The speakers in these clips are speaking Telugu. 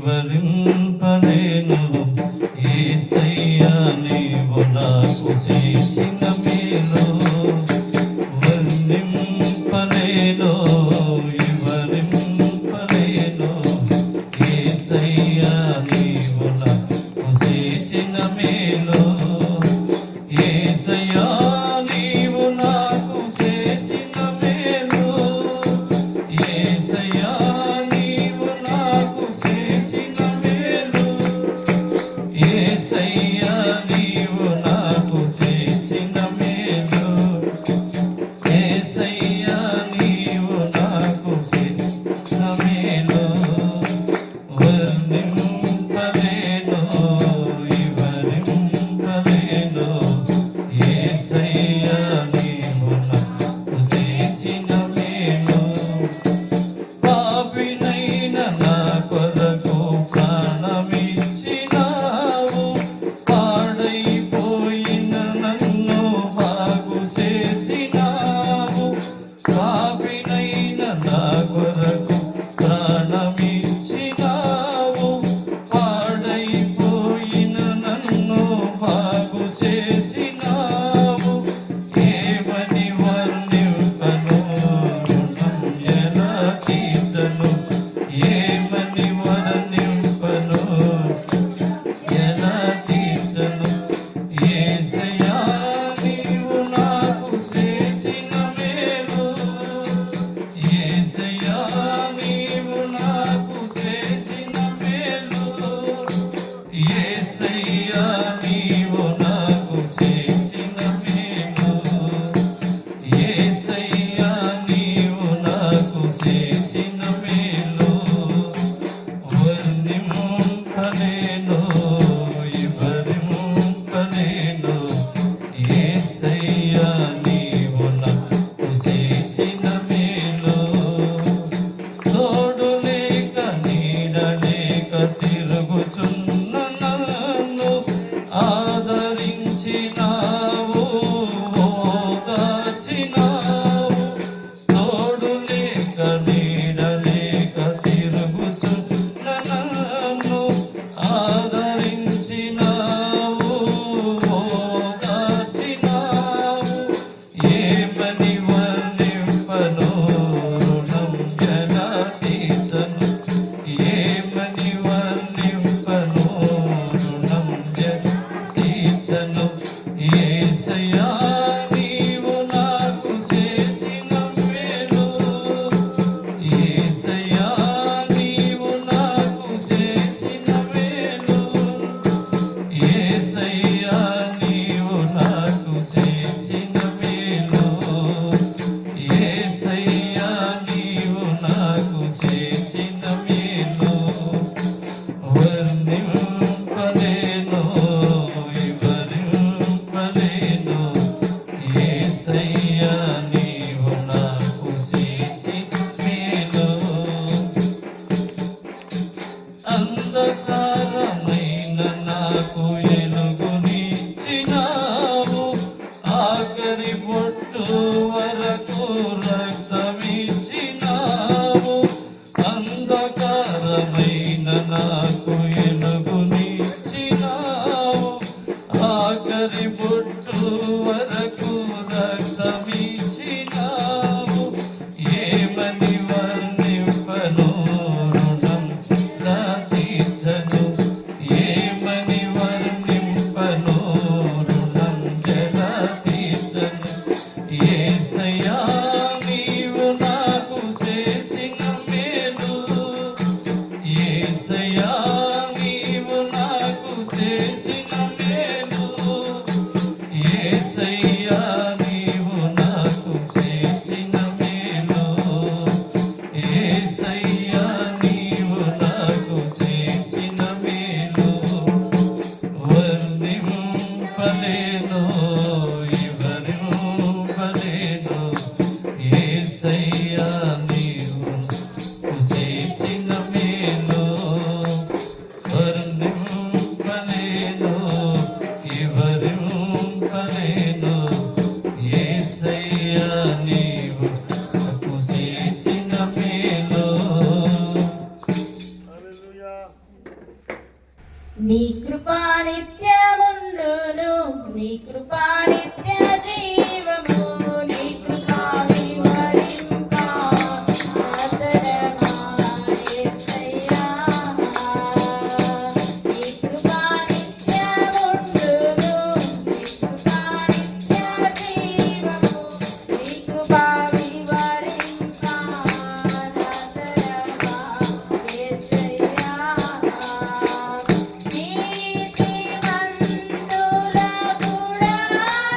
వివరింపలేను యేసయ్యా నీవు నాకు చేసిన మేలు వర్ణింపలేను వివరింపలేను యేసయ్యా నీవు నాకు చేసిన మేలు యేసయ్యా నీవు నాకు చేసిన మేలు యేసయ్యా నీవు నాకు చేసిన మేలు యేసయ్యా నీవు నాకు చేసిన మేలు యేసయ్యా నీవు నాకు చేసిన మేలు వర్ణింపలేను వివరింపలేను యేసయ్యా నీవు నాకు చేసిన మేలు పాపినైన నా కొరకు ప్రాణమిచ్చినావు పాడైపోయిన నన్ను బాగు చేసినావు పాపినైన నా కొరకు ప్రాణమిచ్చినావు పాడైపోయిన నన్ను బాగు చేసినావు ఏమని వర్ణింపను రుణం ఎలా తీర్చను ఏమని వర్ణింపను ఎలా తీర్చను యేసయ్యా నీవు నాకు చేసిన మేలు యేసయ్యా నీవు నాకు చేసిన మేలు యేసయ్యా నీవు నాకు చేసిన మేలు యేసయ్యా నీవు నాకు చేసిన మేలు వర్ణింపలేను వివరింపలేను యేసయ్యా నీవు నాకు చేసిన మేలు తోడు లేక నీడ లేక తిరుగుచున్న నన్ను ఆదరించినావు ఓదార్చినావు తోడు లేక నీడ లేక తిరుగుచున్న నన్ను ఆదరించినావు ఓదార్చినావు ఏమని వర్ణింపను రుణం ఎలా తీర్చను ఏమని వర్ణింపను రుణం ఎలా తీర్చను యేసయ్యా నీవు నాకు చేసిన మేలు యేసయ్యా నీవు నాకు చేసిన మేలు యేసయ్యా నీవు నాకు చేసిన మేలు యేసయ్యా నీవు నాకు చేసిన మేలు వర్ణింపలేను వివరింపలేను యేసయ్యా నీవు నాకు చేసిన మేలు అంధకారమైన నాకు వెలుగునిచ్చినావు ఆఖరి బొట్టు వరకు రక్తమిచ్చినావు అంధకారమైన నాకు వెలుగునిచ్చినావు ఆఖరి బొట్టు వరకు రక్తమిచ్చినావు ఏమని వర్ణింపను రుణం ఎలా తీర్చను ఏమని వర్ణింపను రుణం ఎలా తీర్చను యేసయ్యా నీవు నాకు చేసిన మేలు యేసయ్యా నీ కృపా నిత్యముండును, నీ కృపా నిత్య జీవము, నీ కృపా వివరింప ఆదరమా యేసయ్యా. నీ కృపా నిత్యముండును, నీ కృపా నిత్య జీవము, నీ కృపా వివరింప ఆదరమా యేసయ్యా. నీతిమంతుల గుడారాలను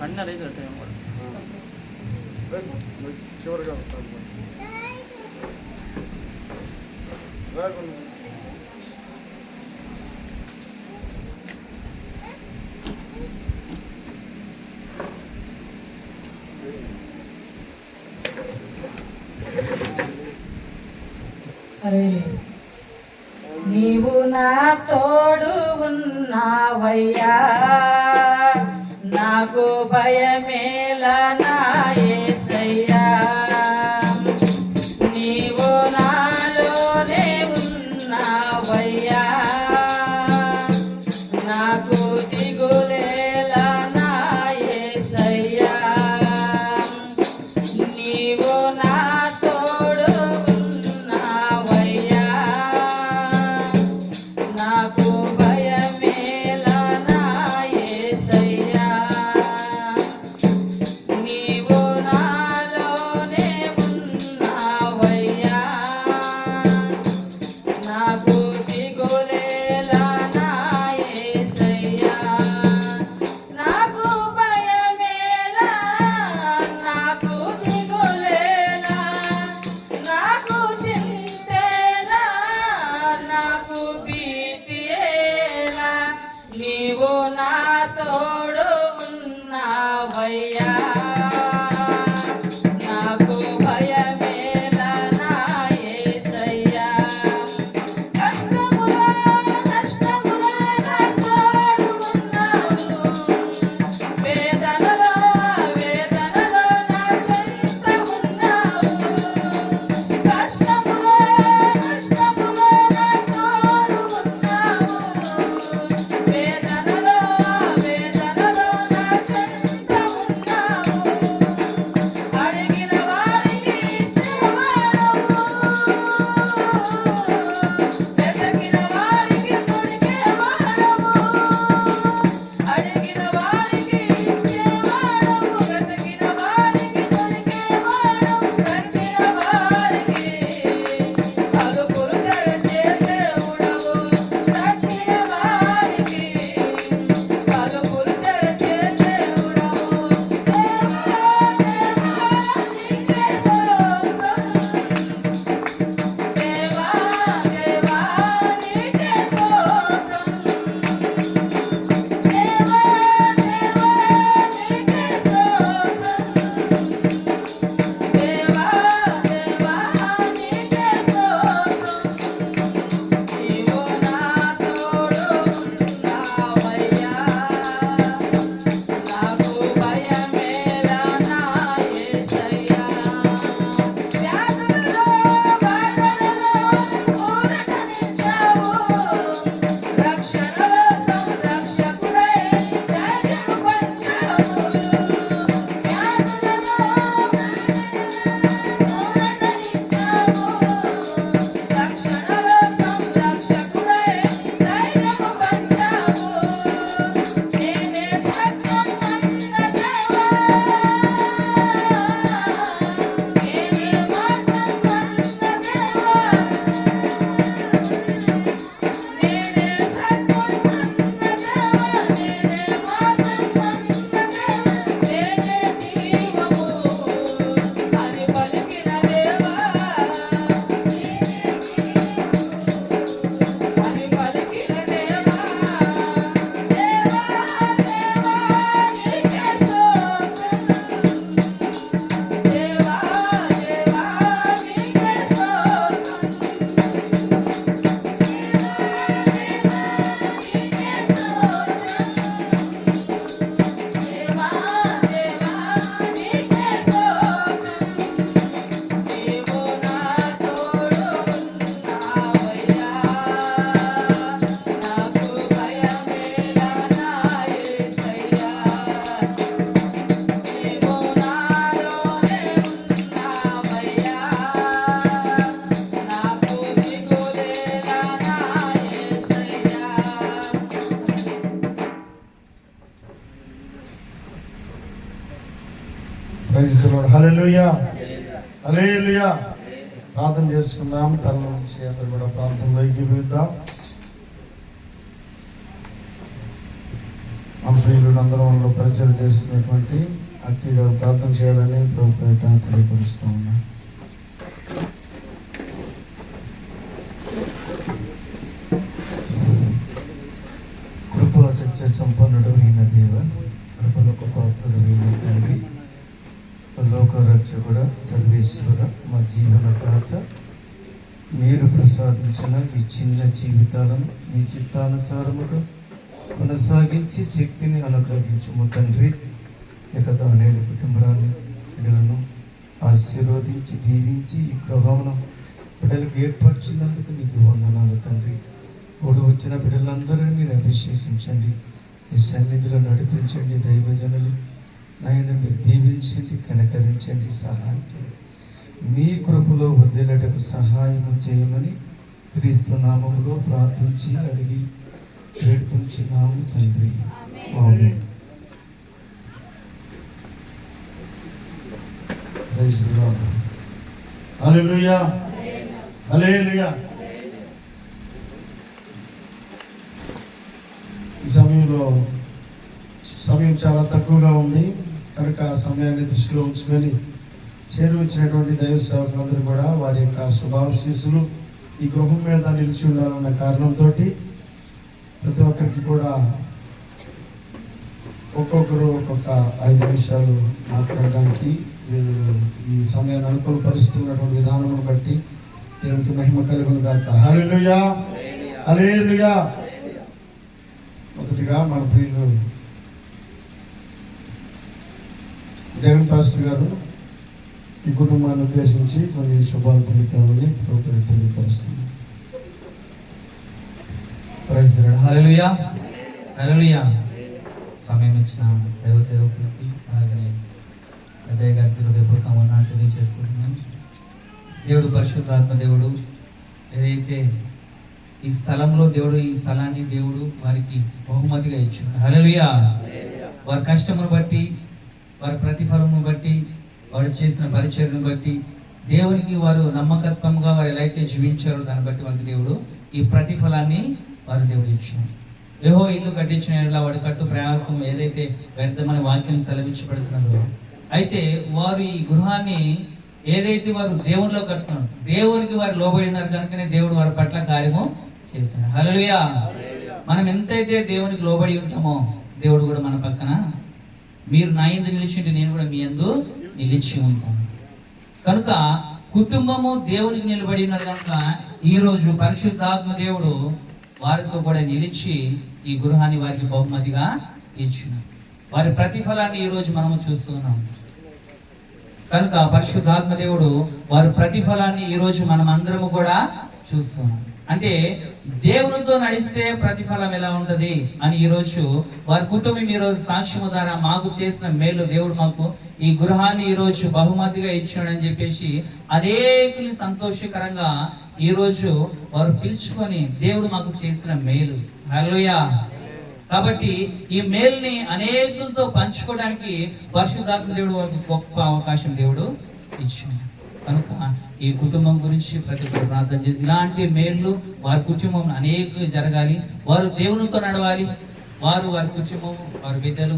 అన్న రైతు చివరిగా నీవు నా తోడు ఉన్నావయ్యా, నాకు భయమేలా నా యేసయ్యా. నీవు నాలోనే ఉన్నావయ్యా, నాకు దిగులేలా నా యేసయ్యా. నీవు నా తోడు ఉన్నావయ్యా, నాకు భయమేలా నా యేసయ్యా. నీవు నాలోనే ఉన్నావయ్యా, నాకు దిగులేలా నా యేసయ్యా. నాకు భయమేలా, నాకు దిగులేలా, నాకు చింతేలా, నాకు భీతియేలా, నీవు నా తోడు ఉన్నావయ్యా, నాకు భయమేలా నా యేసయ్యా. కష్టములో నష్టములో నా తోడు ఉన్నావు, వేదనలో వేదనలో నా చెంత ఉన్నావు. కష్టములో నష్టములో నా తోడు ఉన్నావు, వేదనలో వేదనలో నా చెంత ఉన్నావు. అడిగిన వారికి ఇచ్చేవాడవు, వెతికిన వారికి దొరికేవాడవు. అడిగిన వారికి ఇచ్చేవాడవు, వెతికిన వారికి దొరికేవాడవు. కట్టిన వారికి తలుపులు తెరచే దేవుడవు, తట్టిన వారికి తలుపులు తెరచే దేవుడవు. దేవా దేవా నీకే స్తోత్రం, దేవా దేవా నీకే స్తోత్రం, దేవా దేవా నీకే స్తోత్రం. నీవు నా తోడు ఉన్నావయ్యా, నాకు భయమేలా నా యేసయ్యా. వ్యాధులలో బాధలలో ఊరటనిచ్చావు, రక్షణలో సంరక్షకుడై ధైర్యం పంచావు. వ్యాధులలో ఊరటనిచ్చావు, రక్షణలో సంరక్షకుడై ధైర్యం పంచావు. నేనే సత్యం అన్న దేవా, నేనే మార్గం అన్న దేవా, నేనే సత్యం అన్న దేవా, నేనే మార్గం అన్న దేవా, నేనే జీవము అని పలికిన దేవా, అని పలికిన దేవా. దేవా దేవా నీకే స్తోత్రం, దేవా దేవా నీకే స్తోత్రం, నీకే స్తోత్రం, దేవా దేవా నీకే స్తోత్రం. నీవు నా తోడు ఉన్నావయ్యా, నాకు భయమేలా నా యేసయ్యా. నీవు నాలోనే ఉన్నావయ్యా, నాకు దిగులేలా నా యేసయ్యా. Praise the lord. హల్లెలూయా హల్లెలూయా. ప్రార్థన చేసుకుందాం. తల నుంచి అందరూ కూడా ప్రార్థనలో ఏకీభవిద్దాం. మందిరంలో పరిచయం చేస్తున్నటువంటి అక్కి గారు ప్రార్థన చేయాలని ప్రభుత్వ తెలియపరుస్తూ ఉన్నాం. కృపా సత్య సంపన్నుడు అయిన దేవ, కృపలకు పాత్రుడు అయిన తండ్రి, లోక రక్షకుడ సర్వేశ్వర, మా జీవనదాత, మీరు ప్రసాదించిన ఈ చిన్న జీవితాలను మీ చిత్తానుసారముగా కొనసాగించి శక్తిని అనుగ్రహించము తండ్రి. ఏకదానేలు కుటుంబాన్ని బిడ్డలను ఆశీర్వదించి దీవించి ఈ గృహమును బిడ్డలకు ఏర్పరిచినందుకు నీకు వందనాలు తండ్రి. కూడి వచ్చిన బిడ్డలందరినీ మీరు అభిషేకించండి, ఈ సన్నిధిలో నడిపించండి. దైవజనులు నాయన మీరు దీవించండి, కనకరించండి, సహాయం చేయండి. మీ కృపలో వదిలేటకు సహాయం చేయమని క్రీస్తు నామములో ప్రార్థించి అడిగి వేడుకుంటున్నాము తండ్రి. ఆమేన్. Praise the lord. హల్లెలూయా, హల్లెలూయా. ఈ సమయం చాలా తక్కువగా ఉంది కనుక సమయాన్ని దృష్టిలో ఉంచుకొని చేరువచ్చినటువంటి దైవ సేవకులందరూ కూడా వారి యొక్క శుభాశీస్సులు ఈ గృహం మీద నిలిచి ఉండాలన్న కారణంతో ప్రతి ఒక్కరికి కూడా ఒక్కొక్కరు ఒక్కొక్క 5 నిమిషాలు మాట్లాడడానికి ఈ సమయాన్ని అనుకూలపరుస్తున్నటువంటి విధానం బట్టి దేవునికి మహిమ కలుగును గాక. హల్లెలూయా, హల్లెలూయా. మొదటిగా మన ప్రియులు జగన్ పాస్టర్ గారు ఈ కుటుంబాన్ని ఉద్దేశించి కొన్ని శుభాలు తెలియకాలని ప్రభుత్వం తెలియపరుస్తుంది. Praise the lord. హల్లెలూయా, హల్లెలూయా. సమయం ఇచ్చిన దైవ సేవకులకి అలాగే పెద్దయ్య గారికి హృదయపూర్వక వందనాలు తెలియజేసుకుంటున్నాను. దేవుడు పరిశుద్ధాత్మ దేవుడు ఏదైతే ఈ స్థలంలో దేవుడు ఈ స్థలాన్ని దేవుడు వారికి బహుమతిగా ఇచ్చాడు. హల్లెలూయా. వారి కష్టమును బట్టి, వారి ప్రతిఫలమును బట్టి, వారు చేసిన పరిచర్యను బట్టి, దేవునికి వారు నమ్మకత్వంగా వారు ఎలా అయితే జీవించారో దాన్ని బట్టి వారికి దేవుడు ఈ ప్రతిఫలాన్ని వారు దేవుడు ఇచ్చాడు. యెహోవా ఇల్లు కట్టించిన యెడల వాడి కట్టు ప్రయాసం ఏదైతే వ్యర్థమని వాక్యం సెలవించబడుతున్నదో, అయితే వారు ఈ గృహాన్ని ఏదైతే వారు దేవునిలో కట్టుకున్నారు, దేవునికి వారు లోబడి ఉన్నారు కనుకనే దేవుడు వారి పట్ల కార్యము చేశాడు. హల్లెలూయా. మనం ఎంతైతే దేవునికి లోబడి ఉంటామో దేవుడు కూడా మన పక్కన, మీరు నా యందు నిలిచింటే నేను కూడా మీ యందు నిలిచి ఉంటాను. కనుక కుటుంబము దేవునికి నిలబడి ఉన్నారు కనుక ఈరోజు పరిశుద్ధాత్మ దేవుడు వారితో కూడా నిలిచి ఈ గృహాన్ని వారికి బహుమతిగా ఇచ్చిన వారి ప్రతిఫలాన్ని ఈరోజు మనము చూస్తున్నాం. కనుక పరిశుద్ధాత్మ దేవుడు వారి ప్రతిఫలాన్ని ఈరోజు మనం అందరము కూడా చూస్తున్నాం. అంటే దేవునితో నడిస్తే ప్రతిఫలం ఎలా ఉంటది అని ఈరోజు వారి కుటుంబం ఈరోజు సాక్ష్యము ద్వారా మాకు చేసిన మేలు దేవుడు మాకు ఈ గృహాన్ని ఈరోజు బహుమతిగా ఇచ్చాడని చెప్పేసి అనేకులు సంతోషకరంగా ఈరోజు వారు పిలుచుకొని దేవుడు మాకు చేసిన మేలు. హల్లెలూయా. కాబట్టి ఈ మేలుని అనేకులతో పంచుకోవడానికి పరిశుద్ధాత్మ దేవుడు వారికి గొప్ప అవకాశం దేవుడు ఇచ్చాడు. కనుక ఈ కుటుంబం గురించి ప్రతి ఒక్కరు ప్రార్థన చేసి ఇలాంటి మేలు వారి కుటుంబం అనేక జరగాలి, వారు దేవునితో నడవాలి, వారి కుటుంబం, వారి బిడ్డలు,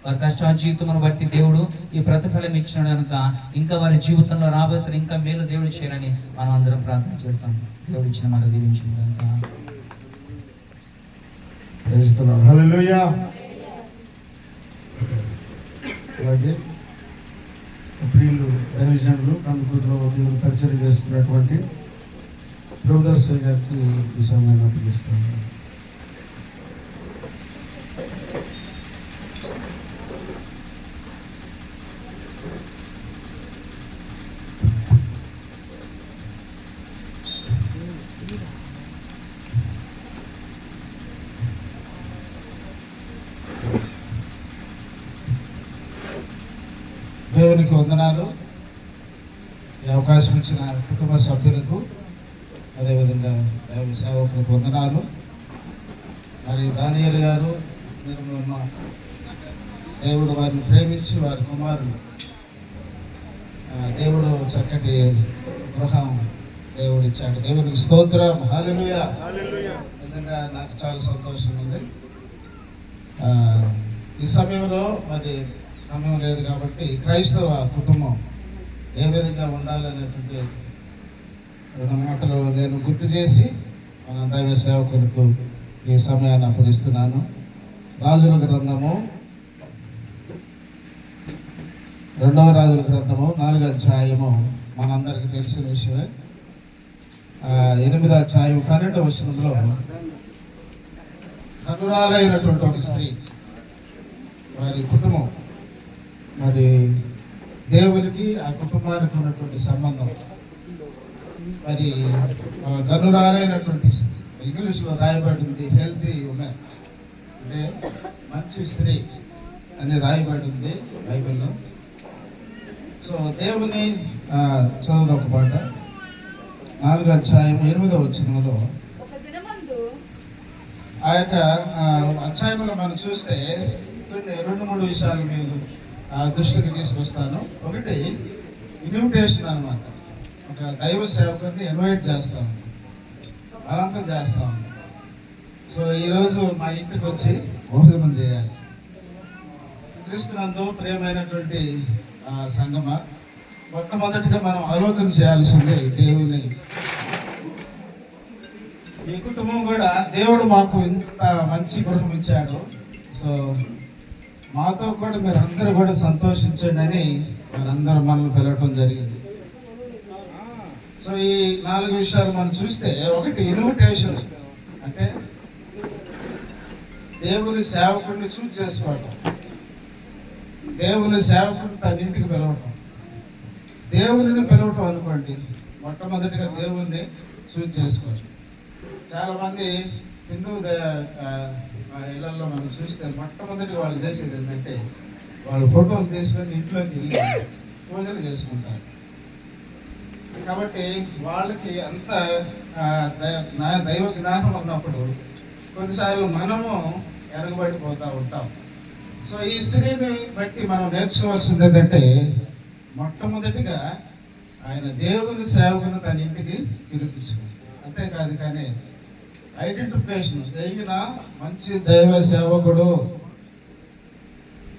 వారి కష్టాజీవితమును బట్టి దేవుడు ఈ ప్రతిఫలం ఇచ్చినాడు కనుక ఇంకా వారి జీవితంలో రాబోతున్న ఇంకా మేలు దేవుడు చేయాలని మనం అందరం ప్రార్థన చేస్తాం. దేవుడు ఇచ్చిన మాట దీవించిన కనుక హల్లెలూయా. అలాగే ప్రియులు దైవజనులు కందుకూరులో దేవుడు పరిచయం చేస్తున్నటువంటి ప్రభుదాస్ గారికి ఈ సమయాన్ని పిలుస్తాను. దేవునికి వందనాలు. ఈ అవకాశం ఇచ్చిన కుటుంబ సభ్యులకు అదేవిధంగా దైవ సేవకులకు వందనాలు. మరి దానియేలు గారు నిర్మలమ్మ దేవుడు వారిని ప్రేమించి వారి కుమారులు దేవుడు చక్కటి గృహం దేవుడు ఇచ్చాడు. దేవునికి స్తోత్రం. హల్లెలూయా. నిజంగా నాకు చాలా సంతోషంగా ఉంది. ఈ సమయంలో మరి సమయం లేదు కాబట్టి క్రైస్తవ కుటుంబం ఏ విధంగా ఉండాలనేటువంటి రెండు మాటలు నేను గుర్తు చేసి మన దైవ సేవకులకు ఈ సమయాన్ని అప్పగిస్తున్నాను. రాజుల గ్రంథము 2వ రాజుల గ్రంథము 4వ అధ్యాయము మనందరికీ తెలిసిన విషయమే. 8వ అధ్యాయం 12వ వచనంలో కనురాలైనటువంటి ఒక స్త్రీ వారి కుటుంబం మరి దేవునికి ఆ కుటుంబానికి ఉన్నటువంటి సంబంధం మరి కనురాలైనటువంటి ఇంగ్లీష్లో రాయబడింది హెల్తీ ఉమెన్, అంటే మంచి స్త్రీ అని రాయబడింది బైబిల్లో. సో దేవుని చదువు ఒక పాట 4వ అధ్యాయం 8వ వచనంలో ఆ యొక్క అధ్యాయంలో మనం చూస్తే కొన్ని 2-3 విషయాలు మీకు దృష్టికి తీసుకొస్తాను. ఒకటి ఇన్విటేషన్ అన్నమాట. ఒక దైవ సేవకుని ఇన్వైట్ చేస్తాము, బలవంతం చేస్తాము. సో ఈరోజు మా ఇంటికి వచ్చి భోజనం చేయాలి. క్రీస్తునందు ప్రియమైనటువంటి సంగమ, మొట్టమొదటిగా మనం ఆలోచన చేయాల్సింది దేవుని. ఈ కుటుంబం కూడా దేవుడు మాకు ఇంత మంచి గృహం ఇచ్చాడు. సో మాతో కూడా మీరు అందరూ కూడా సంతోషించండి అని వారందరూ మనల్ని పిలవటం జరిగింది. సో ఈ 4 విషయాలు మనం చూస్తే, ఒకటి ఇన్విటేషన్, అంటే దేవుని సేవకుడిని చూజ్ చేసుకోవటం, దేవుని సేవకుడిని తన ఇంటికి పిలవటం. దేవుని పిలవటం అనుకోండి, మొట్టమొదటిగా దేవుణ్ణి చూజ్ చేసుకోవాలి. చాలామంది హిందూ ఇళ్లలో మనం చూస్తే మొట్టమొదటి వాళ్ళు చేసేది ఏంటంటే వాళ్ళు ఫోటోలు తీసుకొని ఇంట్లోకి వెళ్ళి పూజలు చేసుకుంటారు. కాబట్టి వాళ్ళకి అంత దైవ జ్ఞానం ఉన్నప్పుడు కొన్నిసార్లు మనము ఎరగబడిపోతూ ఉంటాం. సో ఈ స్త్రీని బట్టి మనం నేర్చుకోవాల్సింది ఏంటంటే, మొట్టమొదటిగా ఆయన దేవుని సేవకుని తన ఇంటికి పిలిపించుకోవాలి. అంతేకాదు కానీ ఐడెంటిఫికేషన్, ఈయన మంచి దైవ సేవకుడు,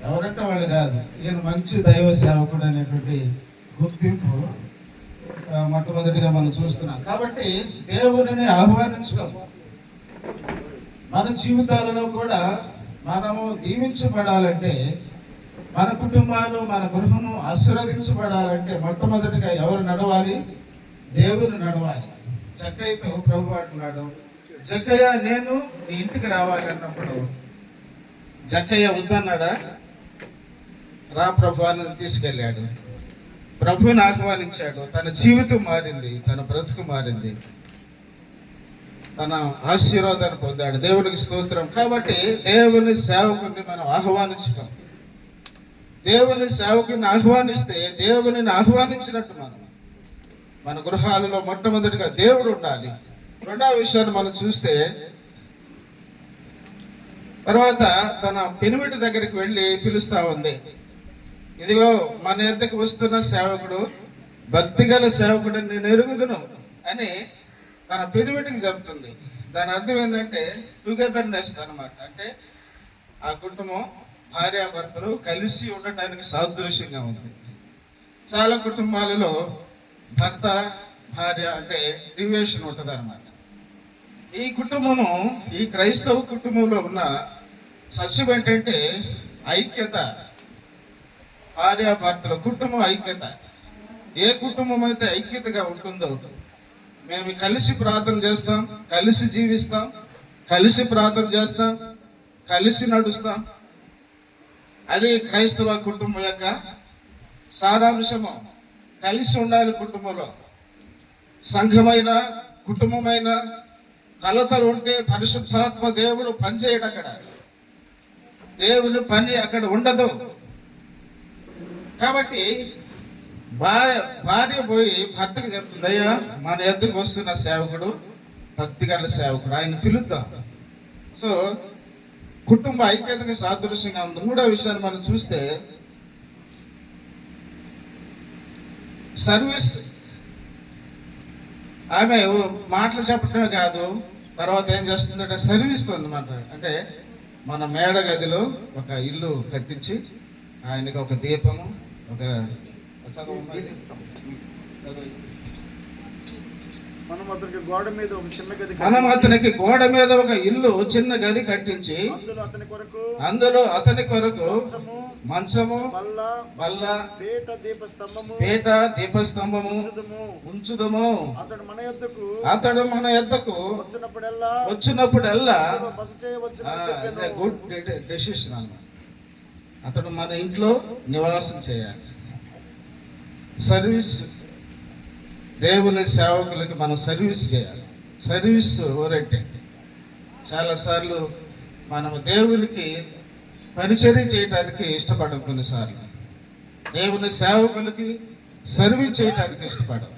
ఎవరంటే వాళ్ళు కాదు, ఈయన మంచి దైవ సేవకుడు అనేటువంటి గుర్తింపు మొట్టమొదటిగా మనం చూస్తున్నాం. కాబట్టి దేవుడిని ఆహ్వానించడం, మన జీవితాలలో కూడా మనము దీవించబడాలంటే, మన కుటుంబాలు మన గృహము ఆశీర్వదించబడాలంటే మొట్టమొదటిగా ఎవరు నడవాలి? దేవుని నడవాలి. జక్కయ్యతో ప్రభు అంటున్నాడు, జక్కయ్య నేను నీ ఇంటికి రావాలి అన్నప్పుడు జక్కయ్య వద్దన్నాడా? రా ప్రభు అని తీసుకెళ్ళాడు. ప్రభుని ఆహ్వానించాడు. తన జీవితం మారింది, తన బ్రతుకు మారింది, తన ఆశీర్వాదాన్ని పొందాడు. దేవునికి స్తోత్రం. కాబట్టి దేవుని సేవకుని మనం ఆహ్వానించటం, దేవుని సేవకుని ఆహ్వానిస్తే దేవుని ఆహ్వానించినట్టు మన గృహాలలో మొట్టమొదటిగా దేవుడు ఉండాలి. రెండవ విషయాన్ని మనం చూస్తే, తర్వాత తన పెనిమిటి దగ్గరికి వెళ్ళి పిలుస్తా ఉంది. ఇదిగో మన ఎద్దకు వస్తున్న సేవకుడు, భక్తిగల సేవకుడు, నేను ఎరుగుదును అని తన పెనిమిటికి చెప్తుంది. దాని అర్థం ఏంటంటే టుగెదర్నెస్ అన్నమాట. అంటే ఆ కుటుంబం భార్యాభర్తలు కలిసి ఉండటానికి సాదృశ్యంగా ఉంది. చాలా కుటుంబాలలో భర్త భార్య అంటే డివియేషన్ ఉంటుంది అన్నమాట. ఈ కుటుంబము, ఈ క్రైస్తవ కుటుంబంలో ఉన్న సత్యం ఏంటంటే ఐక్యత. భార్యాభర్తల కుటుంబం ఐక్యత. ఏ కుటుంబం అయితే ఐక్యతగా ఉంటుందో, మేము కలిసి ప్రార్థన చేస్తాం, కలిసి జీవిస్తాం, కలిసి ప్రార్థన చేస్తాం, కలిసి నడుస్తాం, అది క్రైస్తవ కుటుంబం యొక్క సారాంశము. కలిసి ఉండాలి కుటుంబంలో. సంఘమైన కుటుంబమైన కలతలు ఉంటే పరిశుద్ధాత్మ దేవుడు పనిచేయడు. అక్కడ దేవుని పని అక్కడ ఉండదు. కాబట్టి భార్య పోయి భర్తకు చెప్తుంది, అయ్యా మన ఎద్దుకు వస్తున్న సేవకుడు భక్తిగల సేవకుడు, ఆయన పిలుద్దాం. సో కుటుంబ ఐక్యతకు సాదృశ్యంగా ఉంది. మూడో విషయాన్ని మనం చూస్తే సర్వీస్. ఆమె మాటలు చెప్పటమే కాదు, తర్వాత ఏం చేస్తుందంటే సర్వీస్ ఉందన్నమాట. అంటే మన మేడ గదిలో ఒక ఇల్లు కట్టించి ఆయనకి ఒక దీపము ఒక చదువు మనం అతనికి గోడ మీద ఒక చిన్న గది మనం అతనికి గోడ మీద ఒక ఇల్లు చిన్న గది కట్టించి అందులో అతని కొరకు మంచము బల్ల పీట దీపస్తంభము ఉంచుదము. అతడు మన యొద్దకు వచ్చినప్పుడల్లా గుడ్ డెసిషన్ అన్నమాట. అతడు మన ఇంట్లో నివాసం చేయాలి. సర్వీస్, దేవుని సేవకులకి మనం సర్వీస్ చేయాలి. Service oriented. చాలాసార్లు మనము దేవునికి పరిచర్య చేయటానికి ఇష్టపడం, కొన్నిసార్లు దేవుని సేవకులకి సర్వీస్ చేయటానికి ఇష్టపడం.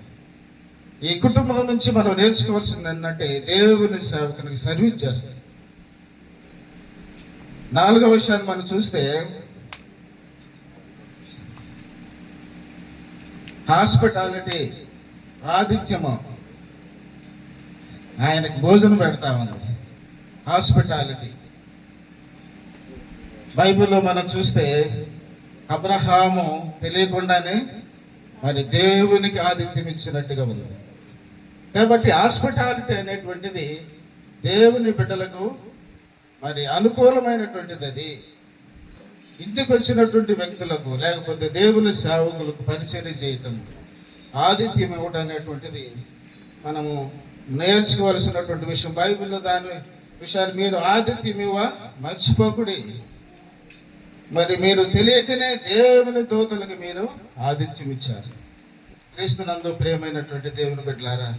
ఈ కుటుంబం నుంచి మనం నేర్చుకోవాల్సింది ఏంటంటే దేవుని సేవకునికి సర్వీస్ చేస్తాం. 4వ విషయాన్ని మనం చూస్తే హాస్పిటాలిటీ, ఆతిథ్యము. ఆయనకు భోజనం పెడతా ఉంది. హాస్పిటాలిటీ బైబిల్లో మనం చూస్తే అబ్రహాము తెలియకుండానే మరి దేవునికి ఆతిథ్యం ఇచ్చినట్టుగా ఉంది. కాబట్టి హాస్పిటాలిటీ అనేటువంటిది దేవుని బిడ్డలకు మరి అనుకూలమైనటువంటిది. అది ఇంటికి వచ్చినటువంటి వ్యక్తులకు లేకపోతే దేవుని సేవకులకు పరిచర్య చేయటం, ఆతిథ్యం ఇవ్వడం అనేటువంటిది మనము నేర్చుకోవాల్సినటువంటి విషయం. బైబిల్లో దాని విషయాలు మీరు ఆతిథ్యం మర్చిపోకుడి. మరి మీరు తెలియకనే దేవుని దూతలకు మీరు ఆతిథ్యం ఇచ్చారు. క్రీస్తునందు ప్రియమైనటువంటి దేవుని బిడ్డలారా,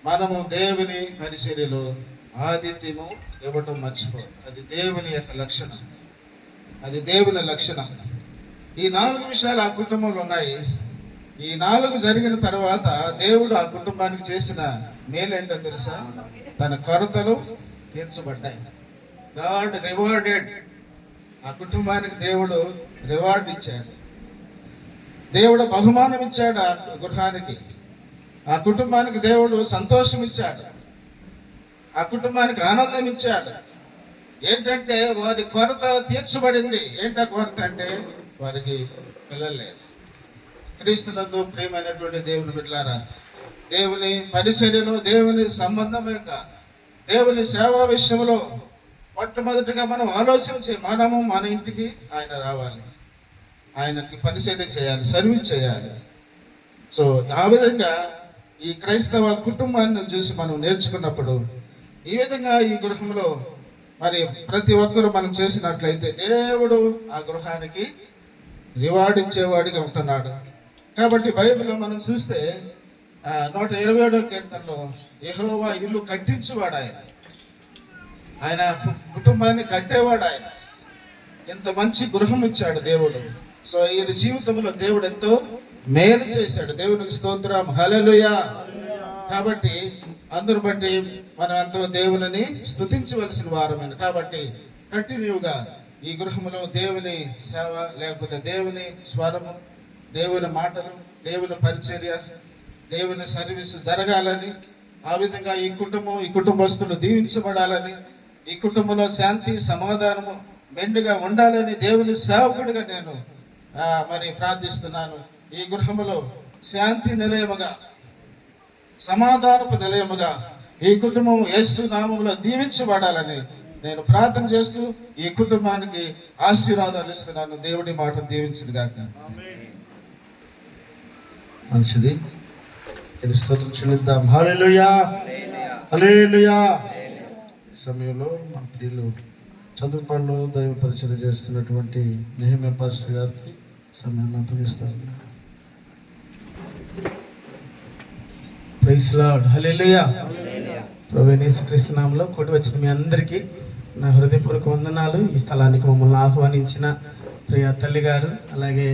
మనము దేవుని పరిచర్యలో ఆతిథ్యము ఇవ్వటం మర్చిపోదు. అది దేవుని యొక్క లక్షణం, అది దేవుని లక్షణం. ఈ 4 విషయాలు ఆ కుటుంబంలో ఉన్నాయి. ఈ 4 జరిగిన తర్వాత దేవుడు ఆ కుటుంబానికి చేసిన మేలేంటో తెలుసా? తన కొరతలు తీర్చబడ్డాయి. God rewarded. ఆ కుటుంబానికి దేవుడు రివార్డ్ ఇచ్చాడు. దేవుడు బహుమానం ఇచ్చాడు ఆ గృహానికి. ఆ కుటుంబానికి దేవుడు సంతోషం ఇచ్చాడు. ఆ కుటుంబానికి ఆనందం ఇచ్చాడు. ఏంటంటే వారి కొరత తీర్చబడింది. ఏంటా కొరత అంటే వారికి పిల్లలు లేరు. క్రీస్తునందు ప్రియమైనటువంటి దేవుని బిడ్డలారా, దేవుని పరిచర్యలో, దేవుని సంబంధం యొక్క దేవుని సేవా విషయంలో మొట్టమొదటిగా మనం ఆలోచించి మనము మన ఇంటికి ఆయన రావాలి, ఆయనకి పరిచర్య చేయాలి, సర్వీస్ చేయాలి. సో ఆ విధంగా ఈ క్రైస్తవ కుటుంబాన్ని చూసి మనం నేర్చుకున్నప్పుడు ఈ విధంగా ఈ గృహంలో మరి ప్రతి ఒక్కరూ మనం చేసినట్లయితే దేవుడు ఆ గృహానికి రివార్డ్ ఇచ్చేవాడిగా ఉంటున్నాడు. కాబట్టి బైబిల్లో మనం చూస్తే 127వ కీర్తనలో యెహోవా ఇల్లు కట్టించేవాడు ఆయన, ఆయన కుటుంబాన్ని కట్టేవాడు ఆయన. ఎంత మంచి గృహం ఇచ్చాడు దేవుడు. సో ఈ జీవితంలో దేవుడు ఎంతో మేలు చేశాడు. దేవునికి స్తోత్రం, హల్లెలూయా. కాబట్టి అందరు బట్టి మనం ఎంతో దేవుని స్తుతించవలసిన వారమైన. కాబట్టి కంటిన్యూగా ఈ గృహంలో దేవుని సేవ లేకపోతే దేవుని స్వరము, దేవుని మాటలు, దేవుని పరిచర్య, దేవుని సర్వీస్ జరగాలని, ఆ విధంగా ఈ కుటుంబస్తులు దీవించబడాలని, ఈ కుటుంబంలో శాంతి సమాధానము మెండుగా ఉండాలని దేవుని సేవకుడిగా నేను మరి ప్రార్థిస్తున్నాను. ఈ గృహములో శాంతి నిలయముగా, సమాధానపు నిలయముగా ఈ కుటుంబం యేసు నామములో దీవించబడాలని నేను ప్రార్థన చేస్తూ ఈ కుటుంబానికి ఆశీర్వాదాలు ఇస్తున్నాను. దేవుడి మాట దీవించును గాక. మంచిది, స్తోత్రం చెల్లిద్దాం. హల్లెలూయా, హల్లెలూయా. సమయంలో మా ప్రియులు చదువుపడిలో దైవ పరిచయం చేస్తున్నటువంటి నెహెమ్యా పాస్టర్ గారికి సమయాన్ని అప్పగిస్తాను. ప్రైజ్ లార్డ్, హల్లెలూయా. ప్రభువైన యేసుక్రీస్తు నామములో కూడి వచ్చిన మీ అందరికీ నా హృదయపూర్వక వందనాలు. ఈ స్థలానికి మమ్మల్ని ఆహ్వానించిన ప్రియ తల్లి గారు, అలాగే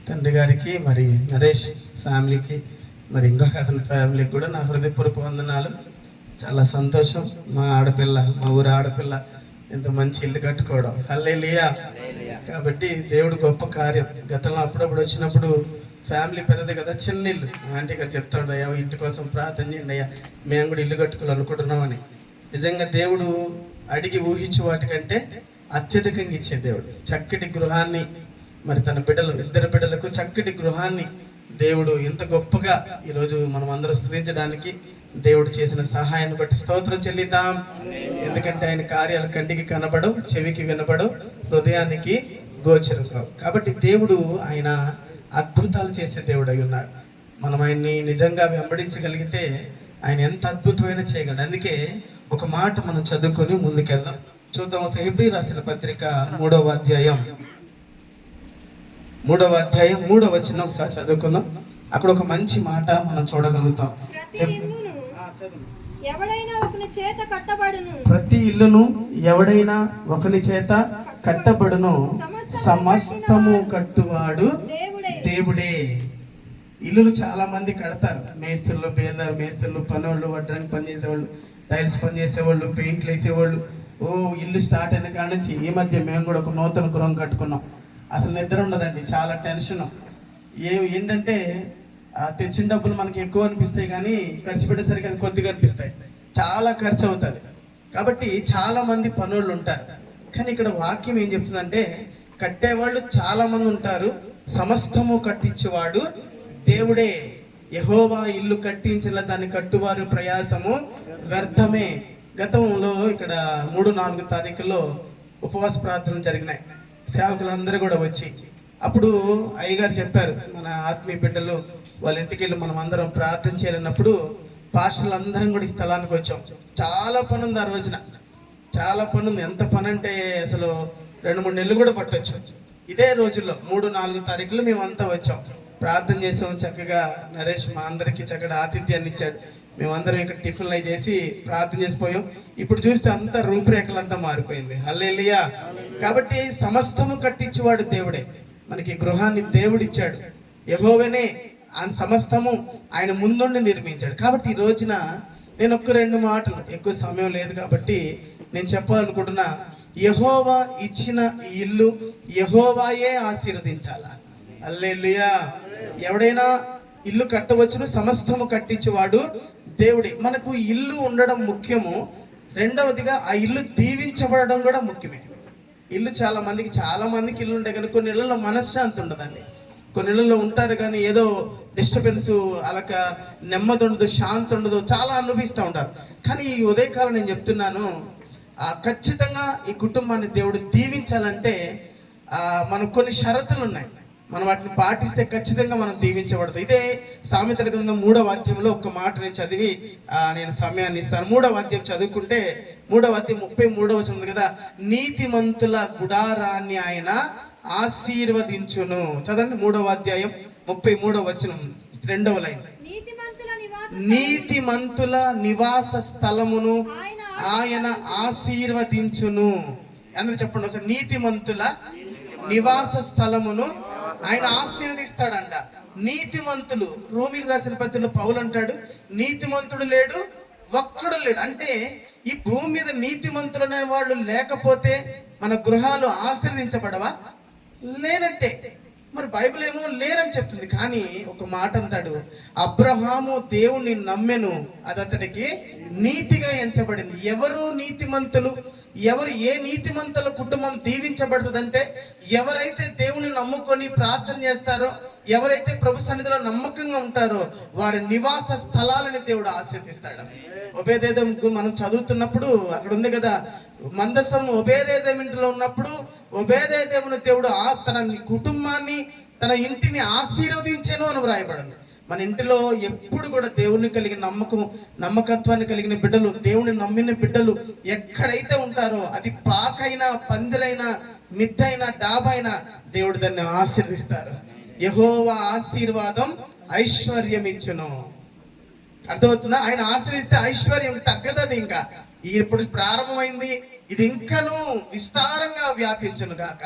తండ్రి గారికి, మరి నరేష్ ఫ్యామిలీకి, మరి ఇంకొక అతని ఫ్యామిలీకి కూడా నా హృదయపూర్వక వందనాలు. చాలా సంతోషం. మా ఆడపిల్ల, మా ఊరి ఆడపిల్ల ఎంత మంచి ఇల్లు కట్టుకోవడం, హల్లెలూయా. కాబట్టి దేవుడు గొప్ప కార్యం. గతంలో అప్పుడప్పుడు వచ్చినప్పుడు ఫ్యామిలీ పెద్దది కదా, చిన్న ఇల్లు. ఆంటీ గారు చెప్తాడు, అయ్యా ఇంటి కోసం ప్రార్థన చేయండి అయ్యా, మేము కూడా ఇల్లు కట్టుకోవాలనుకుంటున్నామని. నిజంగా దేవుడు అడిగి ఊహించే వాటికంటే అత్యధికంగా ఇచ్చే దేవుడు. చక్కటి గృహాన్ని మరి తన బిడ్డలు, 2 బిడ్డలకు చక్కటి గృహాన్ని దేవుడు ఇంత గొప్పగా ఈరోజు మనం అందరూ స్తుతించడానికి దేవుడు చేసిన సహాయాన్ని బట్టి స్తోత్రం చెల్లిద్దాం. ఎందుకంటే ఆయన కార్యాలు కంటికి కనబడవు, చెవికి వినబడవు, హృదయానికి గోచరం కావు. కాబట్టి దేవుడు ఆయన అద్భుతాలు చేసే దేవుడు అయి ఉన్నాడు. మనం ఆయన్ని నిజంగా వెంబడించగలిగితే ఆయన ఎంత అద్భుతమైన చేయగలడు. అందుకే ఒక మాట మనం చదువుకొని ముందుకెళ్దాం. చూద్దాం. హెబ్రీ రాసిన పత్రిక 3వ అధ్యాయం 3వ వచనం ఒకసారి చదువుకుందాం. అక్కడ ఒక మంచి మాట మనం చూడగలుగుతాం. ప్రతి ఇల్లును ఎవడైనా ఒకని చేత కట్టబడును, సమస్తము కట్టువాడు దేవుడే. ఇల్లులు చాలా మంది కడతారు. మేస్త్రులు, మేస్త్రులు, పనోళ్ళు, వడ్డానికి పనిచేసేవాళ్ళు, టైల్స్ పని చేసేవాళ్ళు, పెయింట్లు వేసేవాళ్ళు. ఇల్లు స్టార్ట్ అయిన కాడ నుంచి ఈ మధ్య మేము కూడా ఒక నూతన గృహం కట్టుకున్నాం. అసలు నిద్ర ఉండదండి, చాలా టెన్షన్. ఏంటంటే తెచ్చిన డబ్బులు మనకి ఎక్కువ అనిపిస్తాయి, కానీ ఖర్చు పెట్టేసరికి అది కొద్దిగా అనిపిస్తాయి. చాలా ఖర్చు అవుతుంది. కాబట్టి చాలా మంది పనులు ఉంటారు. కానీ ఇక్కడ వాక్యం ఏం చెప్తుందంటే, కట్టేవాళ్ళు చాలా మంది ఉంటారు, సమస్తము కట్టించేవాడు దేవుడే. యెహోవా ఇల్లు కట్టించిన దాన్ని కట్టువారు ప్రయాసము వ్యర్థమే. గతంలో ఇక్కడ 3-4 తారీఖుల్లో ఉపవాస ప్రార్థనలు జరిగినాయి. సేవకులందరూ కూడా వచ్చి అప్పుడు అయ్యగారు చెప్పారు, మన ఆత్మీయ బిడ్డలు వాళ్ళ ఇంటికి వెళ్ళి మనం అందరం ప్రార్థన చేయాలన్నప్పుడు పాస్టర్లు అందరం కూడా ఈ స్థలానికి వచ్చాం. చాలా పని ఉంది ఆ రోజున, చాలా పని ఉంది. ఎంత పని అంటే అసలు 2-3 నెలలు కూడా పట్టొచ్చు. ఇదే రోజుల్లో 3-4 తారీఖులు మేమంతా వచ్చాం, ప్రార్థన చేసాం. చక్కగా నరేష్ మా అందరికీ చక్కగా ఆతిథ్యాన్ని ఇచ్చాడు. మేమందరం ఇక్కడ టిఫిన్లు అవి చేసి ప్రార్థన చేసిపోయాం. ఇప్పుడు చూస్తే అంతా రూపురేఖలంతా మారిపోయింది. హల్లెలూయా. కాబట్టి సమస్తము కట్టించేవాడు దేవుడే. మనకి గృహాన్ని దేవుడిచ్చాడు. యెహోవానే ఆయన సమస్తము ఆయన ముందుండి నిర్మించాడు. కాబట్టి ఈ రోజున నేను 1-2 మాటలు, ఎక్కువ సమయం లేదు కాబట్టి నేను చెప్పాలనుకుంటున్నా. యెహోవా ఇచ్చిన ఈ ఇల్లు యెహోవాయే ఆశీర్వదించాలా. హల్లెలూయా. ఎవడైనా ఇల్లు కట్టవచ్చును, సమస్తము కట్టించేవాడు దేవుడే. మనకు ఇల్లు ఉండడం ముఖ్యము. రెండవదిగా ఆ ఇల్లు దీవించబడడం కూడా ముఖ్యమే. ఇల్లు చాలా మందికి ఇల్లు ఉంటాయి, కానీ కొన్ని ఇళ్లలో మనశ్శాంతి ఉండదండి. కొన్ని ఇళ్లలో ఉంటారు కానీ ఏదో డిస్టర్బెన్స్, అలక నెమ్మది ఉండదు, శాంతి ఉండదు, చాలా అనుభవిస్తూ ఉంటారు. కానీ ఈ ఉదయకాలం నేను చెప్తున్నాను, ఖచ్చితంగా ఈ కుటుంబాన్ని దేవుడు దీవించాలంటే మనకు కొన్ని షరతులు ఉన్నాయి. మనం వాటిని పాటిస్తే ఖచ్చితంగా మనం దీవించబడదు. ఇదే సామెతల గ్రంథం 3వ అధ్యాయంలో ఒక మాట నేను చదివి నేను సమయాన్ని ఇస్తాను. 3వ అధ్యాయం చదువుకుంటే 3వ అధ్యాయం 33వ వచనం ఉంది కదా, నీతిమంతుల గుడారాన్ని ఆయన ఆశీర్వదించును. చదవండి. 3వ అధ్యాయం 33వ వచనం 2వ లైన్. నీతిమంతుల నివాస స్థలమును ఆయన ఆశీర్వదించును. అందరూ చెప్పండి ఒకసారి. నీతిమంతుల నివాస స్థలమును ఆయన ఆశీర్వదిస్తాడంట. నీతిమంతులు, రోమిలకు రాసిన పత్రికలో పౌలు అంటాడు, నీతిమంతుడు లేడు, ఒక్కడు లేడు. అంటే ఈ భూమి మీద నీతిమంతులు అనే వాళ్ళు లేకపోతే మన గృహాలు ఆశీర్వదించబడవా? లేనట్టే. మరి బైబిల్ ఏమో లేరని చెప్తుంది. కానీ ఒక మాట అంటాడు, అబ్రహాము దేవుణ్ణి నమ్మెను, అది అతడికి నీతిగా ఎంచబడింది. ఎవరు నీతిమంతులు? ఏ నీతిమంతుల కుటుంబం దీవించబడుతుందంటే ఎవరైతే దేవుని నమ్ముకొని ప్రార్థన చేస్తారో, ఎవరైతే ప్రభు సన్నిధిలో నమ్మకంగా ఉంటారో వారి నివాస స్థలాలని దేవుడు ఆశీర్వదిస్తాడు. ఒబేదేదం మనం చదువుతున్నప్పుడు అక్కడ ఉంది కదా, మందసం ఒబేదేదం ఇంటిలో ఉన్నప్పుడు ఒబేదేదమును దేవుడు తన కుటుంబాన్ని, తన ఇంటిని ఆశీర్వదించెను అని వ్రాయబడింది. మన ఇంటిలో ఎప్పుడు కూడా దేవుని కలిగిన నమ్మకత్వాన్ని కలిగిన బిడ్డలు, దేవుని నమ్మిన బిడ్డలు ఎక్కడైతే ఉంటారో, అది పాకైనా, పందిరైనా, మిద్దైనా, డాబైనా దేవుడు దాన్ని ఆశీర్వదిస్తారు. యెహోవా ఆశీర్వాదం ఐశ్వర్యం ఇచ్చును. అర్థమవుతుందా? ఆయన ఆశ్రయిస్తే ఐశ్వర్యం తగ్గదది. ఇంకా ఇప్పుడు ప్రారంభమైంది, ఇది ఇంకనూ విస్తారంగా వ్యాపించును గాక.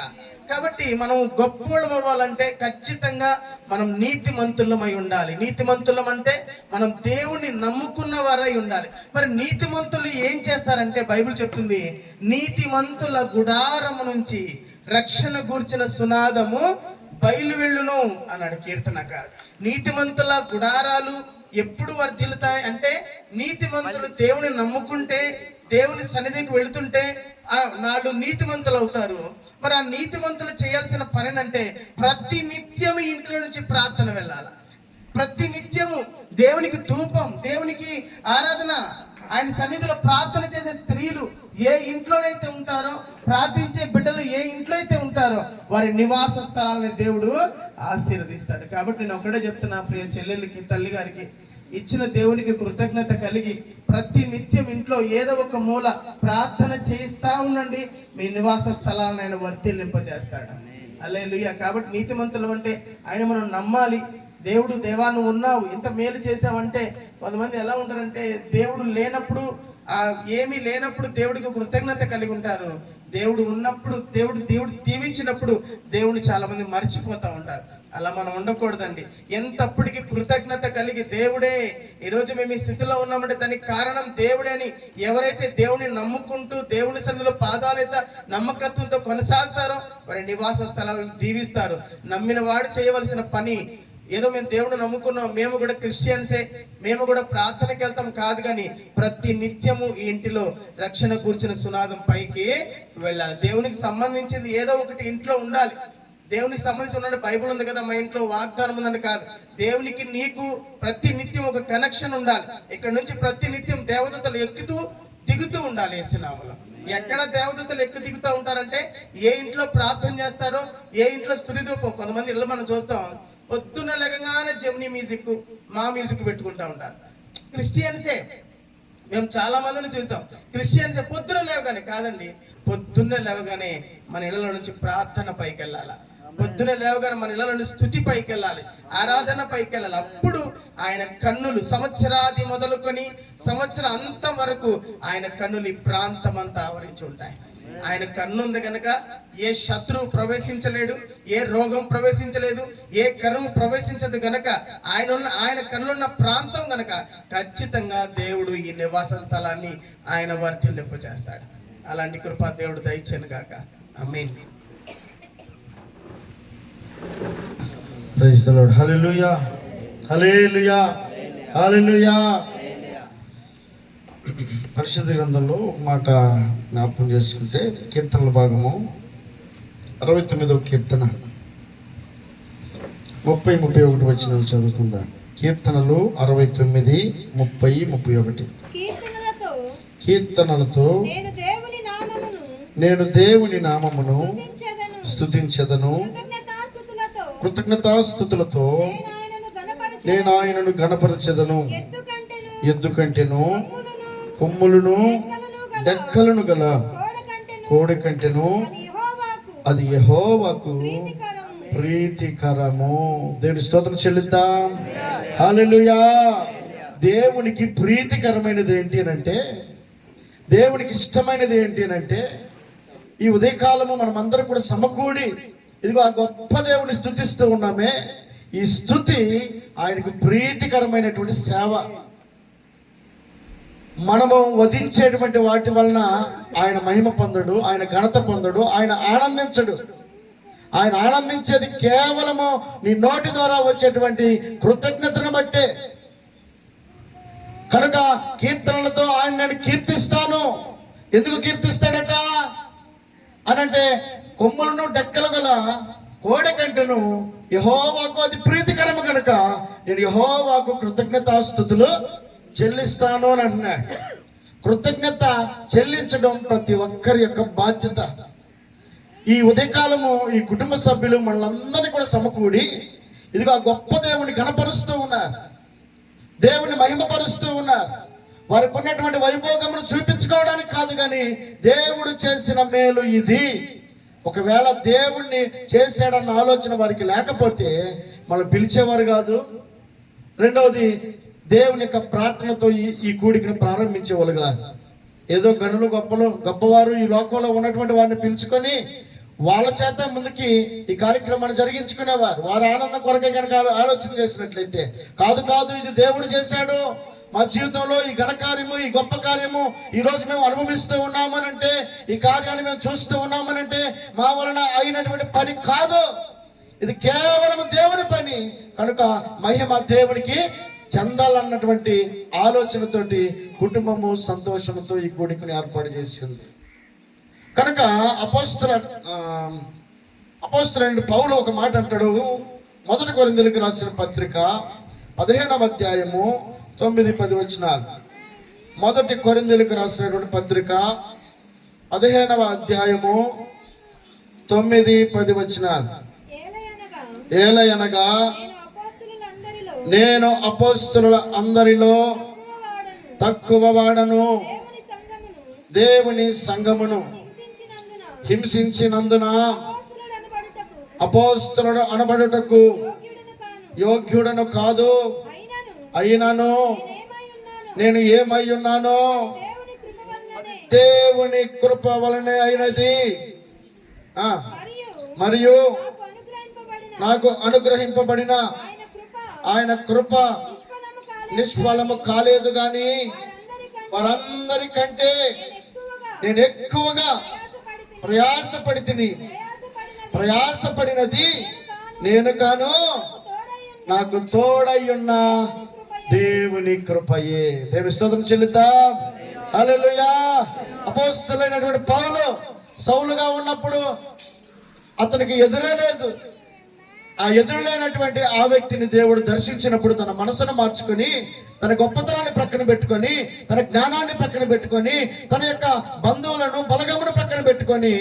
కాబట్టి మనం గొప్పవాళ్ళం అవ్వాలంటే ఖచ్చితంగా మనం నీతిమంతులమై ఉండాలి. నీతిమంతులం అంటే మనం దేవుణ్ణి నమ్ముకున్న వారై ఉండాలి. మరి నీతిమంతులు ఏం చేస్తారంటే బైబిల్ చెప్తుంది, నీతిమంతుల గుడారము నుంచి రక్షణ గూర్చిన సునాదము బయలు వెళ్ళును అన్నాడు కీర్తనకారుడు. నీతిమంతుల గుడారాలు ఎప్పుడు వర్ధిల్లుతాయి అంటే నీతిమంతులు దేవుని నమ్ముకుంటే దేవుని సన్నిధికి వెళుతుంటే నాళ్ళు నీతిమంతులు అవుతారు. మరి ఆ నీతిమంతులు చేయాల్సిన పని అంటే ప్రతి నిత్యము ఇంట్లో నుంచి ప్రార్థన వెళ్ళాలి. ప్రతి నిత్యము దేవునికి ధూపం, దేవునికి ఆరాధన, ఆయన సన్నిధిలో ప్రార్థన చేసే స్త్రీలు ఏ ఇంట్లోనైతే ఉంటారో, ప్రార్థించే బిడ్డలు ఏ ఇంట్లో అయితే ఉంటారో వారి నివాస స్థలాలని దేవుడు ఆశీర్వదిస్తాడు. కాబట్టి నేను ఒకటే చెప్తున్నా, ప్రియ చెల్లెళ్ళకి, తల్లి గారికి, ఇచ్చిన దేవునికి కృతజ్ఞత కలిగి ప్రతి నిత్యం ఇంట్లో ఏదో ఒక మూల ప్రార్థన చేస్తా ఉండండి. మీ నివాస స్థలాలను ఆయన వర్ధిల్లింపజేస్తాడు. హల్లెలూయా. కాబట్టి నీతిమంతులు అంటే ఆయన మనం నమ్మాలి. దేవుడు, దేవా నువ్వు ఉన్నావు, ఇంత మేలు చేసావంటే, కొంతమంది ఎలా ఉంటారంటే దేవుడు లేనప్పుడు, ఏమీ లేనప్పుడు దేవుడికి కృతజ్ఞత కలిగి ఉంటారు. దేవుడు ఉన్నప్పుడు, దేవుడు దీవించినప్పుడు దేవుని చాలా మంది మర్చిపోతూ ఉంటారు. అలా మనం ఉండకూడదండి. ఎంతప్పటికీ కృతజ్ఞత కలిగి, దేవుడే ఈరోజు మేము ఈ స్థితిలో ఉన్నామంటే దానికి కారణం దేవుడే అని ఎవరైతే దేవుని నమ్ముకుంటూ దేవుని సన్నిధిలో పాదాలెత్త నమ్మకత్వంతో కొనసాగుతారో వారి నివాస స్థలాలను దీవిస్తారు. నమ్మిన వాడు చేయవలసిన పని, ఏదో మేము దేవుడు నమ్ముకున్నాం, మేము కూడా క్రిస్టియన్సే, మేము కూడా ప్రార్థనకి వెళ్తాం కాదు, కానీ ప్రతి నిత్యము ఈ ఇంటిలో రక్షణ కూర్చిన సునాదం పైకి వెళ్ళాలి. దేవునికి సంబంధించింది ఏదో ఒకటి ఇంట్లో ఉండాలి. దేవునికి సంబంధించి ఉన్నాడు, బైబుల్ ఉంది కదా, మా ఇంట్లో వాగ్దానం ఉందని కాదు. దేవునికి నీకు ప్రతి నిత్యం ఒక కనెక్షన్ ఉండాలి. ఇక్కడ నుంచి ప్రతి నిత్యం దేవదూతలు ఎక్కుతూ దిగుతూ ఉండాలి. యేసునామములో ఎక్కడ దేవదూతలు ఎక్కు దిగుతూ ఉంటారంటే ఏ ఇంట్లో ప్రార్థన చేస్తారో, ఏ ఇంట్లో స్తుతి ధూపం. కొంతమంది ఇళ్ళు మనం చూస్తాం, పొద్దున్న లేకగానే జెమినీ మ్యూజిక్, మా మ్యూజిక్ పెట్టుకుంటా ఉంటారు. క్రిస్టియన్సే, మేము చాలా మందిని చూసాం. క్రిస్టియన్సే పొద్దున లేవగానే కాదండి, పొద్దున్నే లేవగానే మన ఇళ్ళలో నుంచి ప్రార్థన పైకి వెళ్ళాలి. పొద్దున లేవగానే మన ఇళ్ళలో నుంచి స్తుతి పైకి వెళ్ళాలి, ఆరాధన పైకి వెళ్ళాలి. అప్పుడు ఆయన కన్నులు సంవత్సరాది మొదలుకొని సంవత్సరం అంతం వరకు ఆయన కన్నులు ఈ ప్రాంతం అంతా ఆవరించి ఉంటాయి. ఆయన కన్ను ఉంది కనుక ఏ శత్రువు ప్రవేశించలేడు, ఏ రోగం ప్రవేశించలేదు, ఏ కరువు ప్రవేశించదు కనుక ఆయన కన్నులున్న ప్రాంతం కనుక ఖచ్చితంగా దేవుడు ఈ నివాస స్థలాన్ని ఆయన వర్ధిల్లింపజేస్తాడు. అలాంటి కృప దేవుడు దయచేయను గాక. ఆమేన్. Praise the lord. హల్లెలూయా, హల్లెలూయా, హల్లెలూయా. పరిశుద్ధ గ్రంథంలో ఒక మాట జ్ఞాపకం చేసుకుంటే, కీర్తనల భాగము 69వ కీర్తన 30-31 వచనాలు చదువుకుందాం. కీర్తనలు 69, 30, 31. కీర్తనలతో నేను దేవుని నామమును స్తుతించెదను, కృతజ్ఞతాస్తుతులతో నేను ఆయనను ఘనపరచెదను. ఎద్దు కంటెను, కొమ్ములను డెక్కలను గల కోడి కంటెను అది యెహోవాకు ప్రీతికరము. దేవుని స్తోత్రం చెల్లిద్దాం. హల్లెలూయా. దేవునికి ప్రీతికరమైనది ఏంటి అంటే, దేవునికి ఇష్టమైనది ఏంటి అంటే, ఈ ఉదయకాలము మనమందరం కూడా సమకూడి ఇదిగో ఆ గొప్ప దేవుని స్తుతిస్తూ ఉన్నామే. ఈ స్తుతి ఆయనకు ప్రీతికరమైనటువంటి సేవ. మనము వధించేటువంటి వాటి వలన ఆయన మహిమ పొందడు, ఆయన ఘనత పొందడు, ఆయన ఆనందించడు. ఆయన ఆనందించేది కేవలము నీ నోటి ద్వారా వచ్చేటువంటి కృతజ్ఞతను బట్టే. కనుక కీర్తనలతో ఆయన నేను కీర్తిస్తాను. ఎందుకు కీర్తిస్తాడట అనంటే, కొమ్ములను డెక్కలు గల కోడె కంటెను యెహోవాకు అది ప్రీతికరము కనుక నేను యెహోవాకు కృతజ్ఞతాస్తుతులు చెల్లిస్తాను అని అంటున్నాడు. కృతజ్ఞత చెల్లించడం ప్రతి ఒక్కరి యొక్క బాధ్యత. ఈ ఉదయకాలము ఈ కుటుంబ సభ్యులు మనలందరినీ కూడా సమకూడి ఇదిగో ఆ గొప్ప దేవుని ఘనపరుస్తూ ఉన్నారు, దేవుని మహిమపరుస్తూ ఉన్నారు. వారికి ఉన్నటువంటి వైభోగమును చూపించుకోవడానికి కాదు, కానీ దేవుడు చేసిన మేలు ఇది. ఒకవేళ దేవుణ్ణి చేశాడన్న ఆలోచన వారికి లేకపోతే మనం పిలిచేవారు కాదు. రెండవది, దేవుని యొక్క ప్రార్థనతో ఈ కూడికను ప్రారంభించేవాళ్ళు కాదు. ఏదో గనులు గొప్పవారు ఈ లోకంలో ఉన్నటువంటి వారిని పిలుచుకొని వాళ్ళ చేత ముందుకి ఈ కార్యక్రమాన్ని జరిగించుకునేవారు. వారి ఆనందం కొరకే కనుక ఆలోచన చేసినట్లయితే కాదు, ఇది దేవుడు చేశాడు, మా జీవితంలో ఈ ఘనకార్యము, ఈ గొప్ప కార్యము ఈ రోజు మేము అనుభవిస్తూ ఉన్నామనంటే, ఈ కార్యాన్ని మేము చూస్తూ ఉన్నామనంటే మా వలన అయినటువంటి పని కాదు, ఇది కేవలం దేవుని పని. కనుక మహిమ దేవునికి చెందాలన్నటువంటి ఆలోచనతోటి కుటుంబము సంతోషంతో ఈ కూడికను ఏర్పాటు చేసింది. కనుక అపోస్తలుడైన పౌలు ఒక మాట అంటాడు. 1 కొరింథీయులకు రాసిన పత్రిక 15వ అధ్యాయము 9-10 వచనాలు. 1 కొరింథీయులకు రాసినటువంటి పత్రిక 15వ అధ్యాయము 9-10 వచనాలు. ఏలయనగా నేను అపోస్తలుల అందరిలో తక్కువ వాడను, దేవుని సంఘమును హింసించినందున అపోస్తలుడు అనబడుటకు యోగ్యుడను కాదు. అయినను నేను ఏమై ఉన్నానో దేవుని కృప వలనే అయినది. మరియు నాకు అనుగ్రహింపబడిన ఆయన కృప నిష్ఫలము కాలేదు గాని వారందరికంటే నేను ఎక్కువగా ప్రయాసపడినది నేను కాను, నాకు తోడయ్యున్న దేవుని కృపయే. దేవుని స్తోత్రం చెల్లిద్దాం. హల్లెలూయా. అపోస్తలుడైనటువంటి పౌలు సౌలుగా ఉన్నప్పుడు అతనికి ఎదురే లేదు. ఆ ఎదురులేనటువంటి ఆ వ్యక్తిని దేవుడు దర్శించినప్పుడు తన మనసును మార్చుకొని, తన గొప్పతనాన్ని ప్రక్కన పెట్టుకొని, తన జ్ఞానాన్ని ప్రక్కన పెట్టుకొని, తన యొక్క బంధువులను బలగమును ప్రక్కన పెట్టుకొని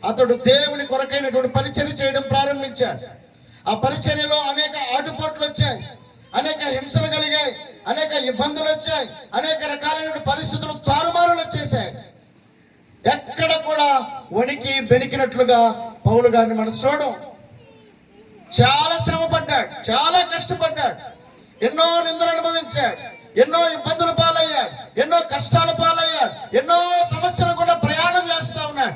అతడు దేవుని కొరకైనటువంటి పరిచర్య చేయడం ప్రారంభించాడు. ఆ పరిచర్యలో అనేక ఆటుపోట్లు వచ్చాయి, అనేక హింసలు కలిగాయి, అనేక ఇబ్బందులు వచ్చాయి, అనేక రకాలైన పరిస్థితులు తారుమారులు వచ్చేసాయి. ఎక్కడ కూడా వణికి బెనికినట్లుగా పౌలు గారిని మనం చూడం. చాలా శ్రమ పడ్డాడు, చాలా కష్టపడ్డాడు, ఎన్నో నిందలు అనుభవించాడు, ఎన్నో ఇబ్బందులు పాలయ్యాడు, ఎన్నో కష్టాలు పాలయ్యాడు, ఎన్నో సమస్యలు కూడా ప్రయాణం చేస్తా ఉన్నాడు.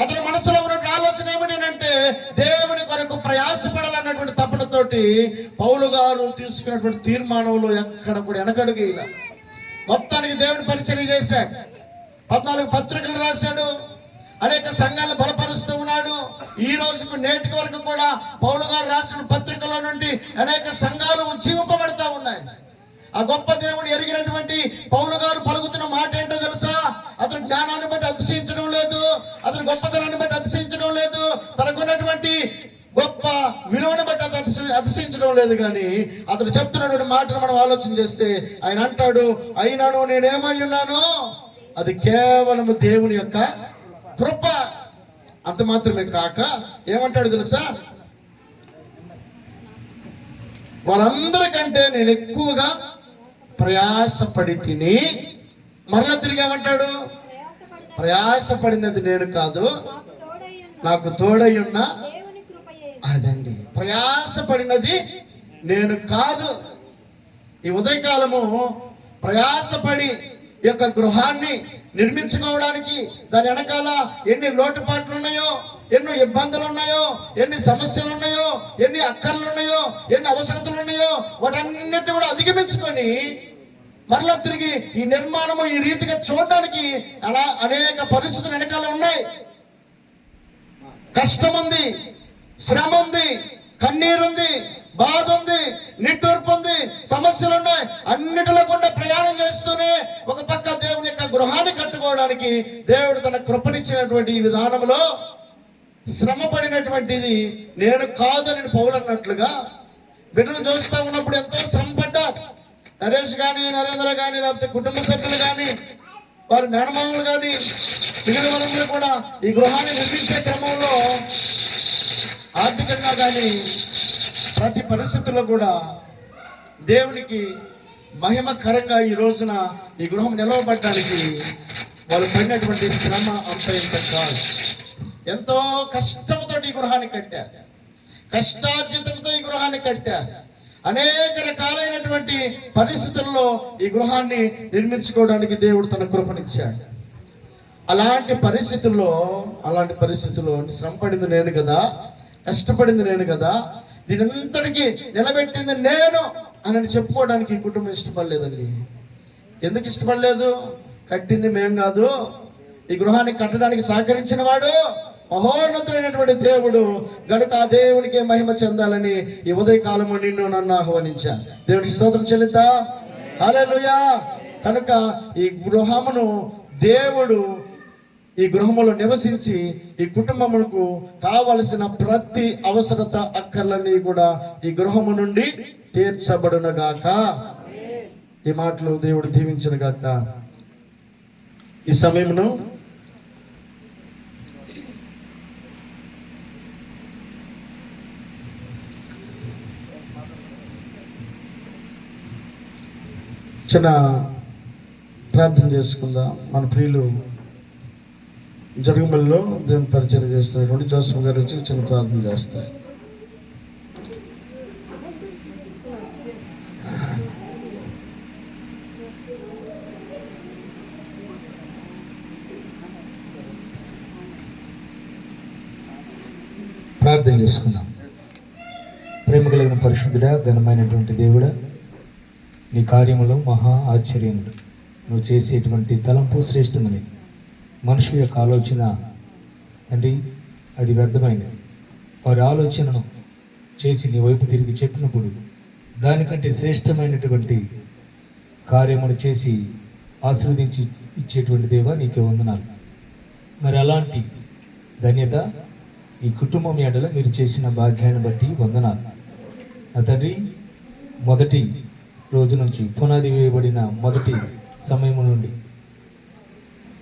అతని మనసులో ఉన్నటువంటి ఆలోచన ఏమిటంటే దేవుని కొరకు ప్రయాసపడాలన్నటువంటి తపనతోటి పౌలు గారు తీసుకున్నటువంటి తీర్మానంలో ఎక్కడ కూడా వెనకడుగు ఇలా మొత్తానికి దేవుని పరిచర్య చేశాడు. 14 పత్రికలు రాశాడు, అనేక సంఘాలను బలపరుస్తూ ఉన్నాడు. ఈ రోజుకు నేటికి వరకు కూడా పౌలు గారు రాసిన పత్రికలో నుండి అనేక సంఘాలు ఉజ్జీవింపబడతా ఉన్నాయి. ఆ గొప్ప దేవుడు ఎరిగినటువంటి పౌలు గారు పలుకుతున్న మాట ఏంటో తెలుసా? అతను జ్ఞానాన్ని బట్టి అతిశయించడం లేదు, అతను గొప్పతనాన్ని బట్టి అతిశయించడం లేదు, తనకున్నటువంటి గొప్ప విలువను బట్టి అతిశయించడం లేదు. కానీ అతడు చెప్తున్నటువంటి మాటను మనం ఆలోచన చేస్తే ఆయన అంటాడు, అయినాను నేనేమై ఉన్నాను అది కేవలము దేవుని యొక్క కృప. అంత మాత్రమే కాక ఏమంటాడు తెలుసా? వాళ్ళందరికంటే నేను ఎక్కువగా ప్రయాసపడి తిని, మరలా తిరిగి ఏమంటాడు? ప్రయాసపడినది నేను కాదు, నాకు తోడై ఉన్న అదండి. ప్రయాసపడినది నేను కాదు. ఈ ఉదయకాలము ప్రయాసపడి ఈ యొక్క గృహాన్ని నిర్మించుకోవడానికి దాని వెనకాల ఎన్ని లోటుపాట్లు ఉన్నాయో, ఎన్నో ఇబ్బందులు ఉన్నాయో, ఎన్ని సమస్యలు ఉన్నాయో, ఎన్ని అక్కర్లు ఉన్నాయో, ఎన్ని అవసరతలు ఉన్నాయో, వాటన్నిటి కూడా అధిగమించుకొని మరలా తిరిగి ఈ నిర్మాణము ఈ రీతిగా చూడడానికి అలా అనేక పరిస్థితులు వెనకాల ఉన్నాయి. కష్టం ఉంది, శ్రమ ఉంది, కన్నీరు ఉంది, బాధ ఉంది, నిట్టూర్పు ఉంది, సమస్యలు ఉన్నాయి. అన్నిటిలో కూడా ప్రయాణం చేస్తూనే ఒక పక్క దేవుని యొక్క గృహాన్ని కట్టుకోవడానికి దేవుడు తన కృపనిచ్చినటువంటి ఈ విధానంలో శ్రమ పడినటువంటిది నేను కాదని పౌలు అన్నట్లుగా బిడ్డలు చూస్తూ ఉన్నప్పుడు ఎంతో శ్రమ పడ్డారు. నరేష్ కానీ, నరేంద్ర కానీ, లేకపోతే కుటుంబ సభ్యులు కానీ, వారి మేనమామలు కానీ, మిగిలిన వాళ్ళందరూ కూడా ఈ గృహాన్ని నిర్మించే క్రమంలో ఆర్థికంగా కానీ ప్రతి పరిస్థితుల్లో కూడా దేవునికి మహిమకరంగా ఈ రోజున ఈ గృహం నిలవబడడానికి వాళ్ళు పడినటువంటి శ్రమ అంత ఇంత కాదు. ఎంతో కష్టంతో ఈ గృహాన్ని కట్టారు, కష్టార్జితంతో ఈ గృహాన్ని కట్టారు. అనేక రకాలైనటువంటి పరిస్థితుల్లో ఈ గృహాన్ని నిర్మించుకోవడానికి దేవుడు తన కృపనిచ్చాడు. అలాంటి పరిస్థితుల్లో శ్రమ పడింది నేను కదా, కష్టపడింది నేను కదా, దీనంతటికి నిలబెట్టింది నేను అని చెప్పుకోవడానికి ఈ కుటుంబం ఇష్టపడలేదండి. ఎందుకు ఇష్టపడలేదు? కట్టింది మేం కాదు, ఈ గృహాన్ని కట్టడానికి సహకరించిన వాడు మహోన్నతుడైనటువంటి దేవుడు గనుక ఆ దేవునికి మహిమ చెందాలని ఈ ఉదయకాలము నిన్ను నన్ను ఆహ్వానించా. దేవునికి స్తోత్రం చెల్లిద్దా. హల్లెలూయా. కనుక ఈ గృహమును దేవుడు ఈ గృహములో నివసించి ఈ కుటుంబములకు కావలసిన ప్రతి అవసరత అక్కర్లన్నీ కూడా ఈ గృహము నుండి తీర్చబడునగాక. ఈ మాటలు దేవుడు దీవించునుగాక. ఈ సమయమును చిన్న ప్రార్థన చేసుకుందాం. మన ప్రియులు జరుగుమల్లో దేవుని పరిచయం చేస్తున్నటువంటి జోసఫ్ గారు వచ్చి చిన్న ప్రార్థన చేస్తారు. ప్రార్థన చేసుకుందాం. ప్రేమ కలిగిన పరిశుద్ధుడా, ఘనమైనటువంటి దేవుడా, నీ కార్యములు మహా ఆశ్చర్యములు. నువ్వు చేసేటువంటి తలంపు శ్రేష్టమని. మనుషుల యొక్క ఆలోచన తండ్రి అది వ్యర్థమైనది. వారి ఆలోచనను చేసి నీ వైపు తిరిగి చెప్పినప్పుడు దానికంటే శ్రేష్టమైనటువంటి కార్యమును చేసి ఆశీర్వదించి ఇచ్చేటువంటి దేవా నీకే వందనాలు. మరి అలాంటి ధన్యత ఈ కుటుంబం ఎడల మీరు చేసిన భాగ్యాన్ని బట్టి వందనాలు. నా తండ్రి, మొదటి రోజు నుంచి పునాది వేయబడిన మొదటి సమయం నుండి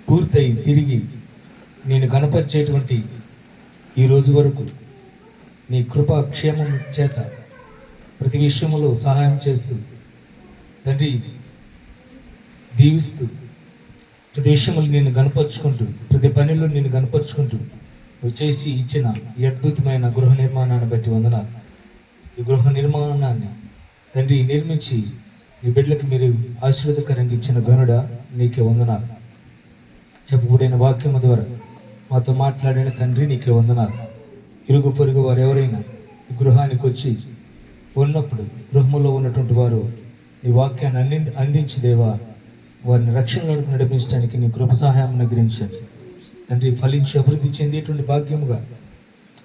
పూర్తయి తిరిగి నేను కనపరిచేటువంటి ఈ రోజు వరకు నీ కృపా క్షేమం చేత ప్రతి విషయంలో సహాయం చేస్తూ తండ్రి దీవిస్తూ ప్రతి విషయంలో నేను కనపరుచుకుంటూ ప్రతి పనిలో నేను కనపరుచుకుంటూ నువ్వు చేసి ఇచ్చిన ఈ అద్భుతమైన గృహ నిర్మాణాన్ని బట్టి వందనాలు. ఈ గృహ నిర్మాణాన్ని తండ్రి నిర్మించి నీ బిడ్డలకు మీరు ఆశీర్వాదకరంగా ఇచ్చిన ఘనుడ నీకే వందనాలు. చెప్పబడిన వాక్యము ద్వారా మాతో మాట్లాడిన తండ్రి నీకే వందనాలు. ఇరుగు పొరుగు వారు ఎవరైనా ఈ గృహానికి వచ్చి ఉన్నప్పుడు గృహములో ఉన్నటువంటి వారు నీ వాక్యాన్ని అందించి దేవా వారిని రక్షణలోకి నడిపించడానికి నీ కృప సహాయం అనుగ్రహించండి తండ్రి. ఫలించి అభివృద్ధి చెందేటువంటి భాగ్యముగా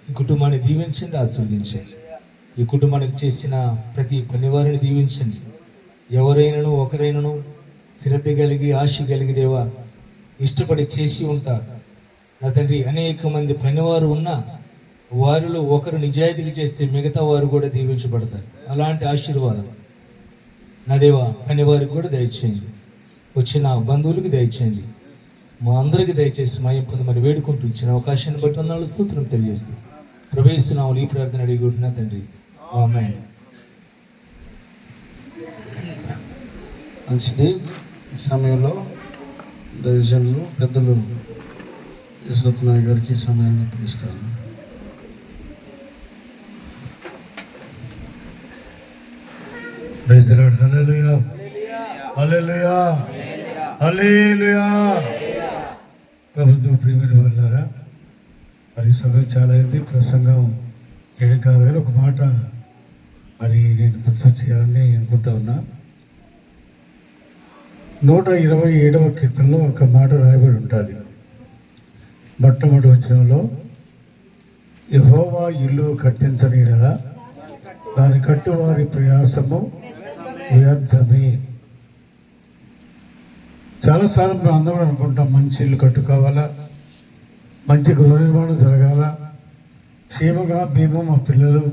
ఈ కుటుంబాన్ని దీవించండి, ఆశీర్వదించండి. ఈ కుటుంబానికి చేసిన ప్రతి పనివారిని దీవించండి. ఎవరైనాను ఒకరైనాను శ్రద్ధ కలిగి ఆశ కలిగి దేవా ఇష్టపడి చేసి ఉంటారు నా తండ్రి. అనేక మంది పనివారు ఉన్నా వారిలో ఒకరు నిజాయితీగా చేస్తే మిగతా వారు కూడా దీవించబడతారు. అలాంటి ఆశీర్వాదం నా దేవా పనివారికి కూడా దయచేయండి, వచ్చిన బంధువులకి దయచేయండి, మా అందరికీ దయచేసి మయం పొందమని వేడుకుంటూ ఇచ్చిన అవకాశాన్ని బట్టి వందనాలు స్తోత్రం తెలియజేస్తూ ప్రవేశిస్తున్నాము ఈ ప్రార్థన అడిగి తండ్రి. ఆమేన్. మంచిది. ఈ సమయంలో దైవజనులు పెద్దలు యశ్వత్నాయ్ గారికి ఈ సమయాన్ని పిలుస్తాను. హల్లెలూయా, హల్లెలూయా, హల్లెలూయా. ప్రభుత్వ ప్రియమైన వాళ్ళారా, మరి సమయం చాలా అయింది. ప్రసంగం చేయడం కాదు కానీ ఒక మాట మరి నేను గుర్తు చేయాలని అనుకుంటా ఉన్నా. 127వ కీర్తనలో ఒక మాట రాయబడి ఉంటుంది. మొట్టమొదటి వచనంలో యెహోవా ఇల్లు కట్టించని యెడల దాని కట్టువారి ప్రయాసము వ్యర్థమే. చాలాసార్లు మనం అందరం అనుకుంటాం మంచి ఇల్లు కట్టుకోవాలా, మంచి గృహ నిర్మాణం జరగాల, క్షేమంగా మేము మా పిల్లలు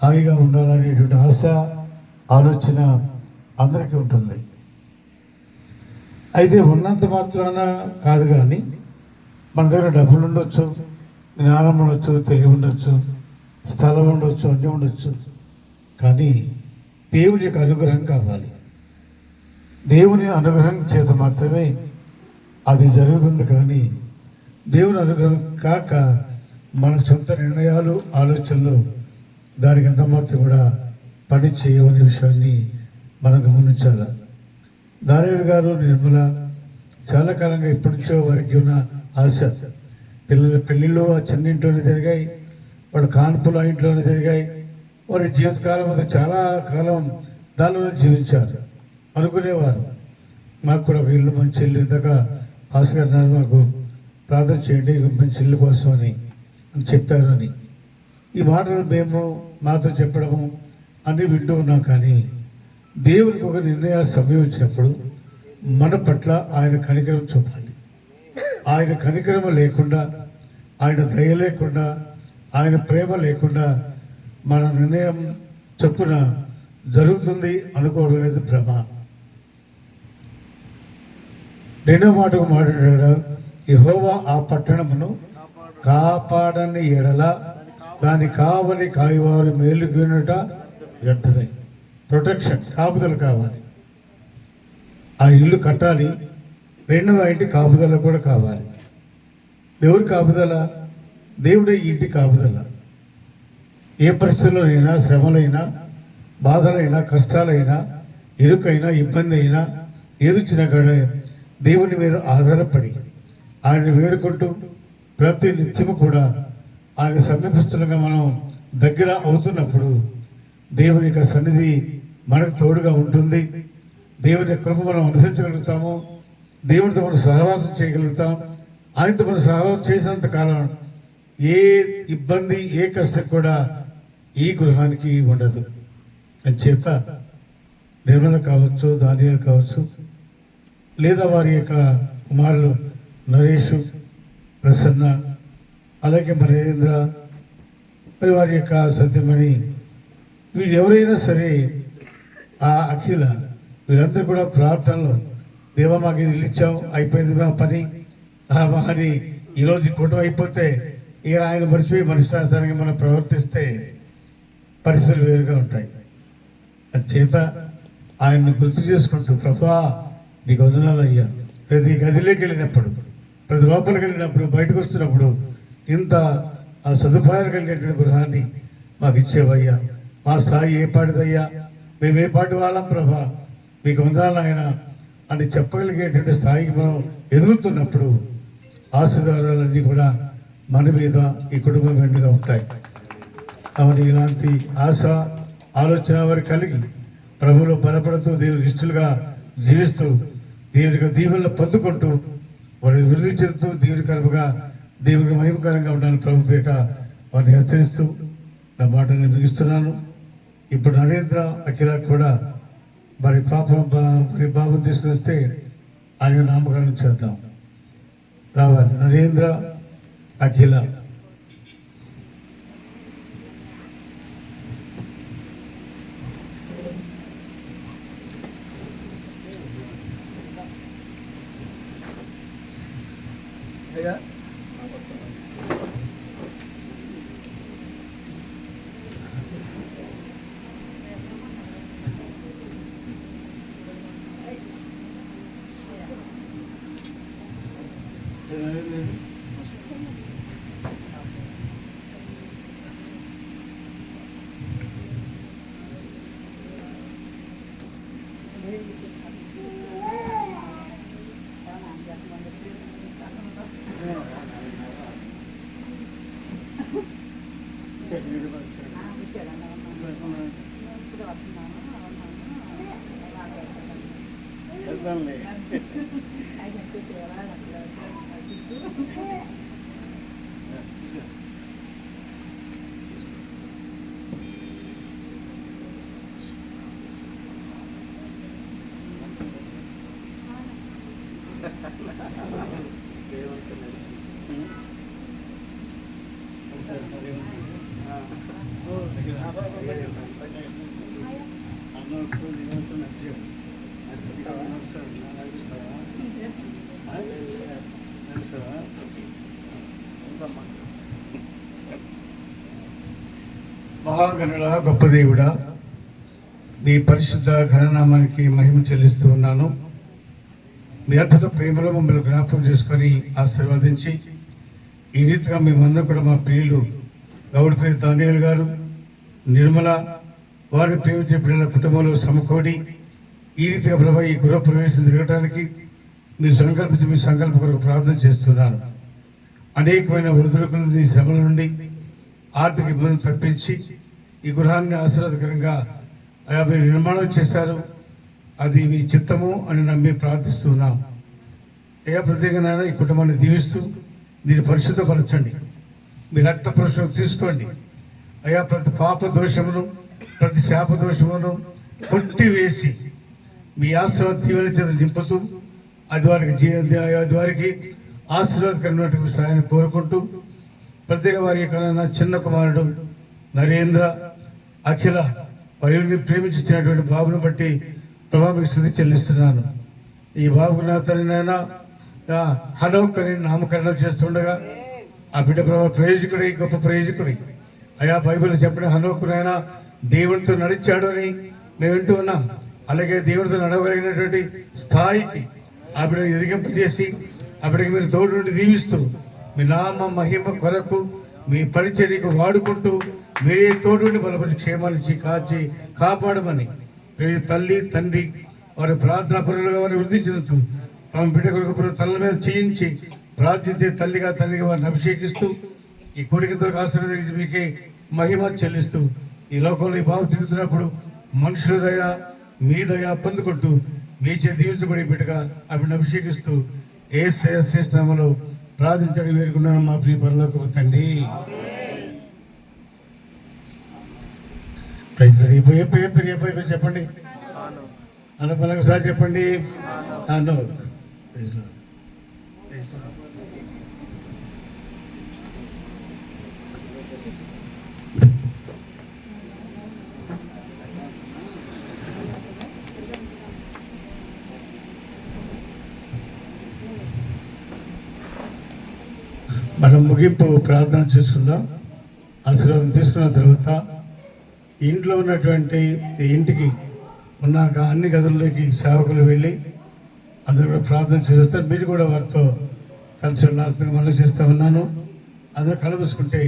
హాయిగా ఉండాలనేటువంటి ఆశ ఆలోచన అందరికీ ఉంటుంది. అయితే ఉన్నంత మాత్రాన కాదు, కానీ మన దగ్గర డబ్బులు ఉండొచ్చు, జ్ఞానం ఉండొచ్చు, తెలివి ఉండొచ్చు, స్థలం ఉండొచ్చు, అన్నీ ఉండొచ్చు, కానీ దేవుని యొక్క అనుగ్రహం కావాలి. దేవుని అనుగ్రహం చేత మాత్రమే అది జరుగుతుంది. కానీ దేవుని అనుగ్రహం కాక మన సొంత నిర్ణయాలు ఆలోచనలు దానికి ఎంత మాత్రం కూడా పని చేయవనే విషయాన్ని మనం గమనించాలి. దారేరు గారు, నిర్మల చాలా కాలంగా ఇప్పటి నుంచో వారికి ఉన్న ఆశ. పిల్లల పెళ్ళిళ్ళు ఆ చిన్నింట్లోనే జరిగాయి, వాళ్ళ కాన్పులు ఆ ఇంట్లోనే జరిగాయి. వారి జీవితకాలం అంతా చాలా కాలం దానిలో జీవించారు. అనుకునేవారు మాకు కూడా ఒక ఇల్లు, మంచి ఇల్లు. ఇందాక భాస్కర్ గారు మాకు ప్రార్థన చేయండి మంచి ఇల్లు కోసం అని చెప్పారు అని. ఈ మాటలు మేము మాతో చెప్పడము అన్నీ వింటూ ఉన్నాం. కానీ దేవునికి ఒక నిర్ణయ సమయం వచ్చినప్పుడు మన పట్ల ఆయన కనికరం చూపాలి. ఆయన కనికరం లేకుండా, ఆయన దయ లేకుండా, ఆయన ప్రేమ లేకుండా మన నిర్ణయం చొప్పున జరుగుతుంది అనుకోవడం అనేది భ్రమ. రెండో మాటకు మాట్లాడాడు, యెహోవా ఆ పట్టణమును కాపాడని ఎడల దాని కావలి కాయవారు మేలుకొనుట వ్యర్థమే. ప్రొటెక్షన్, కాపుదల కావాలి. ఆ ఇల్లు కట్టాలి, రెండవ ఇంటి కాపుదల కూడా కావాలి. ఎవరి కాపుదల? దేవుడే ఇంటి కాపుదల. ఏ పరిస్థితుల్లోనైనా, శ్రమలైనా, బాధలైనా, కష్టాలైనా, ఇరుకైనా, ఇబ్బంది అయినా, ఏదొచ్చినా కూడా దేవుని మీద ఆధారపడి ఆయన వేడుకుంటూ ప్రతి నిత్యము కూడా ఆయన సమీపిస్తున్నగా మనం దగ్గర అవుతున్నప్పుడు దేవుని యొక్క సన్నిధి మనకు తోడుగా ఉంటుంది. దేవుని యొక్క కృప మనం అనుభవించగలుగుతాము. దేవునితో మనం సహవాసం చేయగలుగుతాం. ఆయనతో మనం సహవాసం చేసినంత కాలం ఏ ఇబ్బంది, ఏ కష్టం కూడా ఈ గృహానికి ఉండదు. అంచేత నిర్మల కావచ్చు, దానియాలు కావచ్చు, లేదా వారి యొక్క కుమారులు నరేష్, ప్రసన్న, అలాగే మరేంద్ర, మరి వారి యొక్క సత్యమణి, వీళ్ళు ఎవరైనా సరే, ఆ అఖిల, వీళ్ళందరూ కూడా ప్రార్థనలో దేవా మాకు ఇది ఇల్లు ఇచ్చాం, అయిపోయింది మా పని అని ఈరోజు కుటుంబం అయిపోతే ఇక ఆయన మర్చిపోయి మనుష్యానికి మనం ప్రవర్తిస్తే పరిస్థితులు వేరుగా ఉంటాయి. చేత ఆయన్ని గుర్తు చేసుకుంటూ, ప్రభా నీకు వందనాలు అయ్యా, ప్రతి గదిలోకి వెళ్ళినప్పుడు, ప్రతి లోపలికి వెళ్ళినప్పుడు, బయటకు వస్తున్నప్పుడు ఇంత ఆ సదుపాయాలు కలిగినటువంటి గృహాన్ని మాకు ఇచ్చేవయ్యా. మా స్థాయి ఏ పాటిదయ్యా, మేము ఏ పాటి వాళ్ళం ప్రభా, మీకు వందనాలు ఆయన అని చెప్పగలిగేటువంటి స్థాయికి మనం ఎదుగుతున్నప్పుడు ఆశీర్వాదాలన్నీ కూడా మన మీద, ఈ కుటుంబం వెంటగా ఉంటాయి. కాబట్టి ఇలాంటి ఆశ, ఆలోచన వారు కలిగి ప్రభువులో బలపడుతూ దేవునికి ఇష్టలుగా జీవిస్తూ దేవునికి దీవెనలు పొందుకుంటూ వారిని వృద్ధి చెందుతూ దేవునికరముగా, దేవునికి మహిమకరంగా ఉండాలని ప్రభు పేట వారిని హెచ్చరిస్తూ నా మాటలను ముగిస్తున్నాను. ఇప్పుడు నరేంద్ర, అఖిల కూడా మరి మరి బాబుని తీసుకుని వస్తే ఆయన నామకరణం చేద్దాం. రావాలి నరేంద్ర, అఖిల. మహాగణుడా, గొప్ప దేవుడా, మీ పరిశుద్ధ ఘననామానికి మహిమ చెల్లిస్తూ ఉన్నాను. మీ అద్భుత ప్రేమలో మమ్మల్ని జ్ఞాపకం చేసుకొని ఆశీర్వదించి ఈ రీతిగా మేమందరం కూడా మా ప్రియులు గౌడిపల్లి దానియాల్ గారు, నిర్మల, వారిని ప్రేమించే పిల్లల కుటుంబంలో సమకూడి ఈ రీతిగా ప్రభావ ఈ గృహ ప్రవేశం జరగడానికి మీరు సంకల్పించి మీ సంకల్ప కొరకు ప్రార్థన చేస్తున్నాను. అనేకమైన ఒడిదుడుకుల నుండి, శ్రమల నుండి, ఆర్థిక ఇబ్బందులు తప్పించి ఈ గృహాన్ని ఆశీర్వాదకరంగా మీరు నిర్మాణం చేశారు. అది మీ చిత్తము అని నమ్మి ప్రార్థిస్తున్నాం. ప్రత్యేకంగా ఈ కుటుంబాన్ని దీవిస్తూ దీన్ని పరిశుద్ధపరచండి. మీ రక్త పురుషులు తీసుకోండి అయ్యా. ప్రతి పాప దోషమును, ప్రతి శాప దోషమును కొట్టివేసి మీ ఆశీర్వాద దీవెన చేత నింపుతూ అది వారికి ఆశీర్వాదకరమైనటువంటి సహాయాన్ని కోరుకుంటూ ప్రత్యేక వారి యొక్క నా చిన్న కుమారుడు నరేంద్ర, అఖిల వారిని ప్రేమించినటువంటి బాబును బట్టి ప్రభావిక స్థితి చెల్లిస్తున్నాను. ఈ బాబుకు నా తనైనా హనోక్ అని నామకరణం చేస్తుండగా ఆ బిడ్డ ప్రయోజకుడి, గొప్ప ప్రయోజకుడి అయా. బైబిల్ చెప్పిన హనోకునైనా దేవునితో నడిచాడు అని మేము వింటూ ఉన్నాం. అలాగే దేవునితో నడవగలిగినటువంటి స్థాయికి ఆ బిడ్డను ఎదిగింపజేసి ఆ బిడ్డకి మీరు తోడు నుండి దీవిస్తూ మీ నామ మహిమ కొరకు మీ పరిచర్యకు వాడుకుంటూ మీరే తోడుని బలపరిచి క్షేమాన్ని కాచి కాపాడమని తల్లి తండ్రి వారి ప్రార్థనా పరులుగా వారిని వృద్ధి చెందుతూ తమ బిడ్డ కొరకు తల మీద చేయించి ప్రార్థించే తల్లిగా తండ్రిగా వారిని అభిషేకిస్తూ ఈ కోరికతో ఆశీర్వదించి మీకే మహిమ చెల్లిస్తూ ఈ లోకంలో ఈ బాబు తిరుగుతున్నప్పుడు మనుషుల దయ మీ దయ పొందుకుంటూ మీచే దీవించబడి బిడ్డగా అవిని అభిషేకిస్తూ యేసయ్య శ్రేష్ఠ నామములో ప్రార్థించడం వేడుకున్నాను మా ప్రియ పరలోకపు తండ్రి. చెప్పండి అనుకున్న ఒకసారి చెప్పండి. మనం ముగింపు ప్రార్థన చేసుకుందాం. ఆశీర్వాదం తీసుకున్న తర్వాత ఇంట్లో ఉన్నటువంటి ఇంటికి ఉన్నాక అన్ని గదుల్లోకి సేవకులు వెళ్ళి అందరూ కూడా ప్రార్థన చేస్తారు. మీరు కూడా వారితో కలిసి వెళ్ళాల్సిందిగా మనం చేస్తూ ఉన్నాను. అందరూ కలుపుకుంటే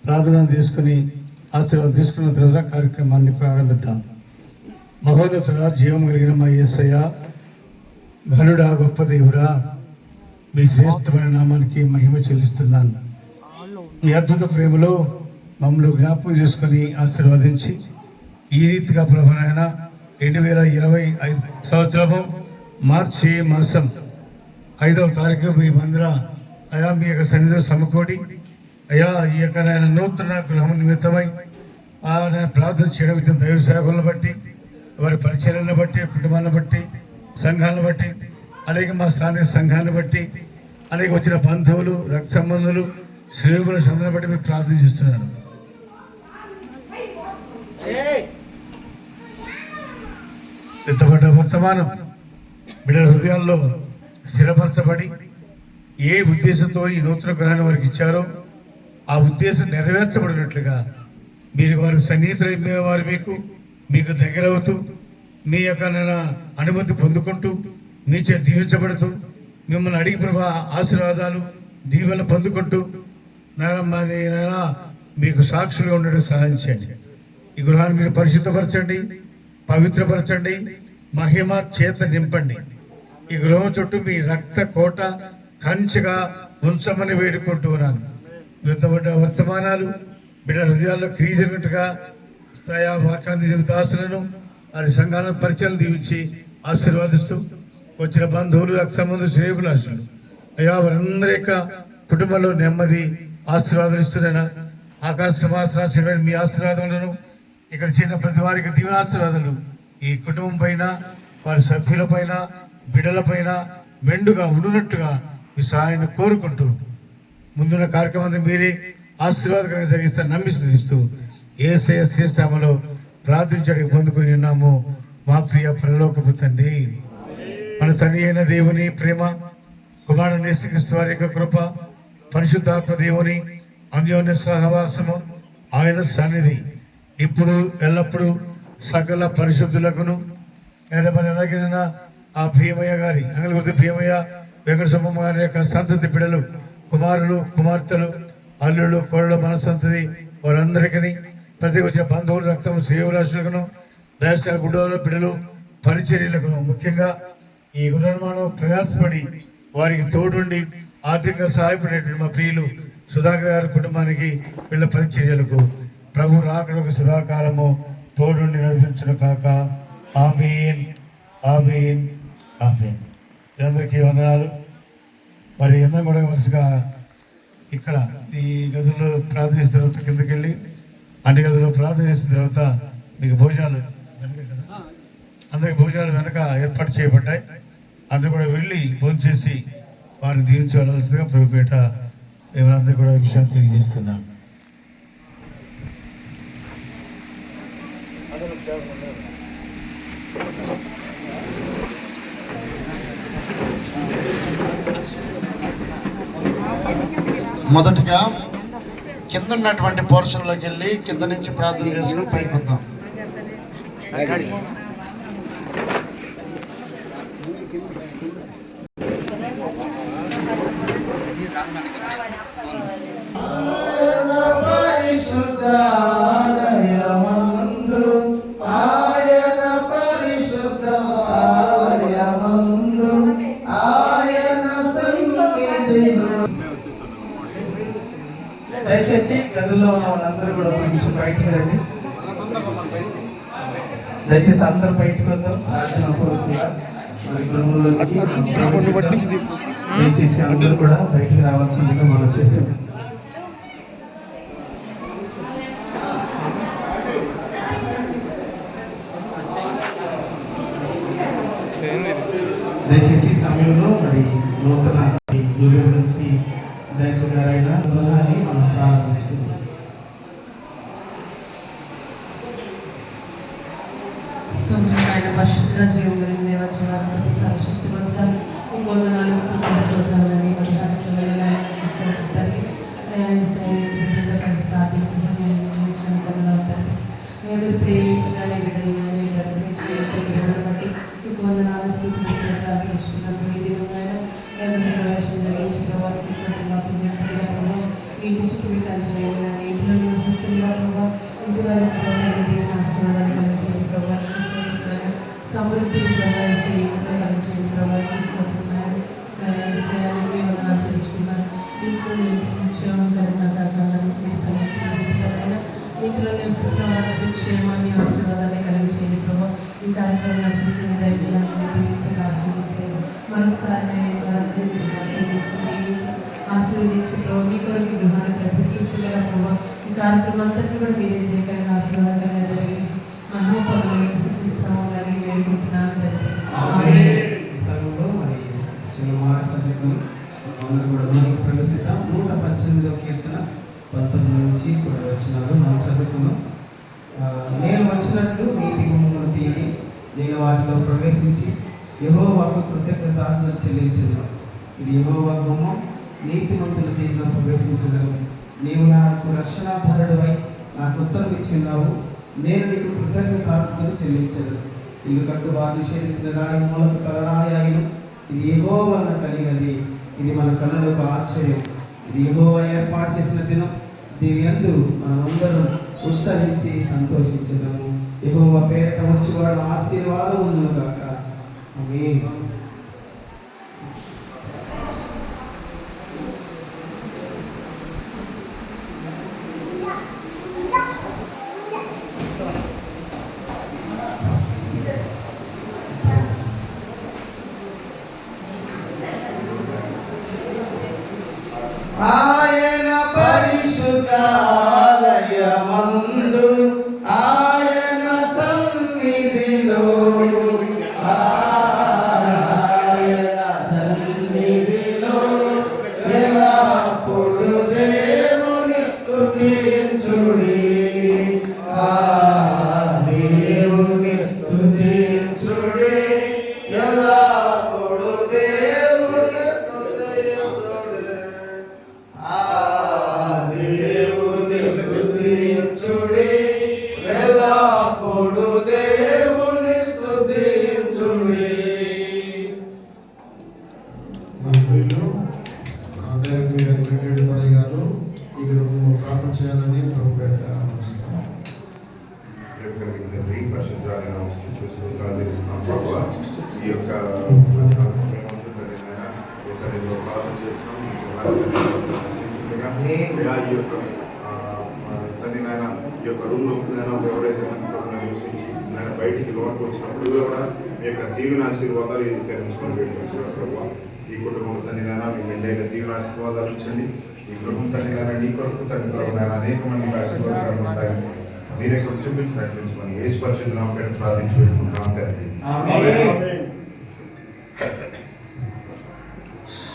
ప్రార్థన తీసుకుని ఆశీర్వాదం తీసుకున్న తర్వాత కార్యక్రమాన్ని ప్రారంభిద్దాం. మహోన్నతుడా, జీవం కలిగిన మా యేసయ్య, ఘనుడా, గొప్ప దేవుడా, మీ శ్రేష్టమైన నామానికి మహిమ చెల్లిస్తున్నాను. మీ అద్భుత ప్రేమలో మమ్మల్ని జ్ఞాపకం చేసుకొని ఆశీర్వదించి ఈ రీతిగా ప్రభువైన 2025 సంవత్సరము మార్చి మాసం 5వ తారీఖు మీ మందిర అయా మీ యొక్క సన్నిధిలో సమకూడి అయా ఈ యొక్క నూతన గృహం నిమిత్తమై ప్రార్థన చేయడం ఇచ్చిన దైవ సేవకులను బట్టి, వారి పరిచయాలను బట్టి, కుటుంబాలను బట్టి, సంఘాలను బట్టి, అలాగే మా స్థానిక సంఘాన్ని బట్టి, అలాగే వచ్చిన బంధువులు, రక్త సంబంధులు, శ్రేయుల సంబంధాన్ని బట్టి మీరు ప్రార్థన చేస్తున్నాను. ఎత్తబడ్డ వర్తమానం బిడ్డల హృదయాల్లో స్థిరపరచబడి ఏ ఉద్దేశంతో ఈ నూతన గ్రహాన్ని వారికి ఇచ్చారో ఆ ఉద్దేశం నెరవేర్చబడినట్లుగా మీరు వారి సన్నిహితులు వారు మీకు దగ్గర అవుతూ మీ యొక్క అనుమతి పొందుకుంటూ మీ చేత దీవించబడుతూ మిమ్మల్ని అడిగి ప్రభా ఆశీర్వాదాలు దీవెనలు పొందుకుంటూ నాయనా మీకు సాక్షులుగా ఉండడం సహాయం చేయండి. ఈ గృహాన్ని మీరు పరిశుద్ధపరచండి, పవిత్రపరచండి, మహిమ చేత నింపండి. ఈ గృహం చుట్టూ మీ రక్త కోట కంచెగా ఉంచమని వేడుకుంటున్నాను. విత్తబడ్డ వర్తమానాలు బిడ్డ హృదయాల్లో క్రియ జరిగినట్టుగా వాకాంతి దాసులను వారి సంఘాలను పరిచయం దీవించి ఆశీర్వాదిస్తూ వచ్చిన బంధువులు, రక్త సంబంధులు, శ్రేయభిలాషులు అయ్యా వారందరి యొక్క కుటుంబంలో నెమ్మది ఆశీర్వాదాలు ఇస్తున్నా ఆకాశ సమాసరాశి మీ ఆశీర్వాదాలను ఇక్కడ చేరిన ప్రతి వారికి దీవెనాశీర్వాదాలు ఈ కుటుంబం పైన, వారి సభ్యుల పైన, బిడ్డల పైన మెండుగా ఉండునట్టుగా మీ సహాయాన్ని కోరుకుంటూ ముందున్న కార్యక్రమాన్ని మీరే ఆశీర్వాదకరంగా జరిగిస్తారు నమ్మిస్తూ యేసయ్య శ్రేష్ఠామలో ప్రార్థించడానికి పొందుకుని ఉన్నాము మా ప్రియ పరలోకపు తండ్రి. మన తండ్రి అయిన దేవుని ప్రేమ, కుమారుని యేసుక్రీస్తు వారి యొక్క కృప, పరిశుద్ధాత్మ దేవుని అన్యోన్య సహవాసము, ఆయన సన్నిధి ఇప్పుడు ఎల్లప్పుడూ సకల పరిశుద్ధులకును ఎలాగైనా ఆ భీమయ్య గారి అంగళగుర్తి భీమయ్య వెంకట సుబ్బమ్మ గారి యొక్క సంతతి బిడ్డలు, కుమారులు, కుమార్తెలు, అల్లుళ్ళు, కోడలు, మన సంతతి వారందరికీ ప్రతి వచ్చిన బంధువులు, రక్తం, శ్రేయభిలాషులకును, దయస్థల గుడ్డల బిడ్డలు, పరిచర్యలకును, ముఖ్యంగా ఈ గుణనిర్మాణం ప్రయాసపడి వారికి తోడుండి ఆర్థికంగా సహాయపడేటువంటి మా ప్రియులు సుధాకర్ గారి కుటుంబానికి వీళ్ళ పరిచర్యలకు ప్రభు రాకడకు సదాకాలము తోడుండి నడిపించును కాక. ఆమేన్, ఆమేన్, ఆమేన్. అందరికీ వందనాలు. మరి అందరం కూడా వరుసగా ఇక్కడ ఈ గదిలో ప్రార్థించిన తర్వాత కిందకి వెళ్ళి అన్ని గదిలో ప్రార్థించిన తర్వాత మీకు భోజనాలు వెనక కదా, అందరికి భోజనాలు వెనక ఏర్పాటు చేయబడ్డాయి. అందరూ కూడా వెళ్ళి భోజనం చేసి వారిని దీవించి వెళ్ళాల్సిందిగా ప్రభుపేట మేమందరూ కూడా ఈ విషయాన్ని తెలియజేస్తున్నాం. మొదటగా కింద ఉన్నటువంటి పోర్షన్లోకి వెళ్ళి కింద నుంచి ప్రార్థన చేసుకుని పైకి వద్దాం. దయచేసి గదిలో ఉన్న వాళ్ళందరూ కూడా ఒక నిమిషం బయటకు రండి. దయచేసి అందరూ బయటకు వద్దాం. ప్రార్థన పూర్వకంగా మరి గృహంలోకి దయచేసి అందరూ కూడా బయటకు రావాల్సిందిగా మనం చేసాం. దయచేసి సమయంలో మరి నూతన నుంచి డైరెక్టర్ గారైన గృహాన్ని మనం ప్రారంభించుకుందాం. ఆయన పరిశుద్ధ జీవం కలిగిన దేవచనాలు సర్వశక్తి వందనాలు వందనాలు స్తోత్రాలని కలిసి ప్రార్థించే సమయాన్ని ప్రేమించిన బిడ్డలను బట్టి మీకు వందనాలు స్తోత్రాలు చేసుకున్నప్పుడు ఈ దినమైన ప్రవేశం జరిగించిన వారికి ఇంటి చుట్టూ కలిసిపోయిన ఇంట్లో నివసిస్తున్న ప్రభావ ఇంటి వారికి ఆశీర్వాదాలు కలిగించండి ప్రభావ సమృద్ధి కలిగించండి ప్రభావ తీసుకుంటున్నాను వందనాలు చేర్చుకున్నాను ఇంట్లో క్షేమకరమైన కాకాలను ఇంట్లో నివసిస్తున్న వారికి క్షేమాన్ని ఆశీర్వాదాన్ని కలిగించండి ప్రభావ ఈ కార్యక్రమం నడిపిస్తున్న దైవజనాన్ని దీవించక ఆశీర్వదించండి మరొకసారి ఆశీర్వదించి ప్రభావ మీ కొరకు గృహాన్ని ప్రతిష్ఠిస్తున్న ప్రభావ ఈ కార్యక్రమం అంతటి కూడా మీరే చేయగలిగిన ఆశీర్వాదంగా జరిగించి మహోపదవి సిద్ధిస్తామని వేడుకుంటున్నాను. మరి చిన్న మహారాష్ట్ర అందరూ కూడా లోనికి ప్రవేశిద్దాం. 118వ కీర్తన 19 నుంచి కూడా వచ్చినారు మనం చదువుకున్నాం. నేను వచ్చినట్లు నీతి గుమ్మములు తీయండి, నేను వాటిలో ప్రవేశించి యెహోవాకు కృతజ్ఞతాస్తుతులు చెల్లించను. ఇది యెహోవా గుమ్మం, నీతిమంతులు దీనిలో ప్రవేశించగలరు. నీవు నాకు రక్షణాధారుడివై నాకు ఉత్తరం ఇచ్చిన్నావు, నేను నీకు కృతజ్ఞతాస్తుతులు చెల్లించను. ఇల్లు కట్టుబాటు నిషేధించిన రాయి మూలకు తలరాయి అయిను. ఇది యెహోవా వలన కలిగినది, ఇది మన కన్నులకు ఆశ్చర్యం. ఇది యెహోవా ఏర్పాటు చేసిన దినం, దీని యందు మనమందరం ఉత్సహించి సంతోషించదము. యెహోవా పేరిట వచ్చేవాడు ఆశీర్వాదం ఉండును గాక. ఆమేన్. ఆయన పరిశుద్ధాలయమందు ఆయన సన్నిధిలో ఆయన సన్నిధిలో ఎల్లప్పుడు దేవుని స్తుతించుడి. దేవుని స్తుతించుడి, ఎల్లప్పుడు దేవుని స్తుతించుడి. దేవుని స్తుతించుడి, ఎల్లప్పుడు దేవుని స్తుతించుడి. గారు ఈ గ్రూపు ప్రార్థన చేయాలని తల్లి నాయన ఈ యొక్క రూమ్లో ఎవరైతే నివసించి నేను బయటికి లోపలికి వచ్చినప్పుడు కూడా మీ యొక్క దీవెన ఆశీర్వాదాలు తెలుసుకొని వెళ్ళి వచ్చిన ప్రభావ ఈ కుటుంబంలో తల్లి నాయన మీ మెండైన దీవెన ఆశీర్వాదాలు ఇచ్చండి. ఈ గృహం తల్లి నేను నీ కొరకు తండ్రి ప్రభు నేను అనేక మంది ఆశీర్వాదాలు ఉంటాయి. మీరే ఇక్కడ చూపించినట్లు మనం ఏ పరిశుద్ధ పేరు ప్రార్థించి పెట్టుకుంటున్నాం తండ్రి.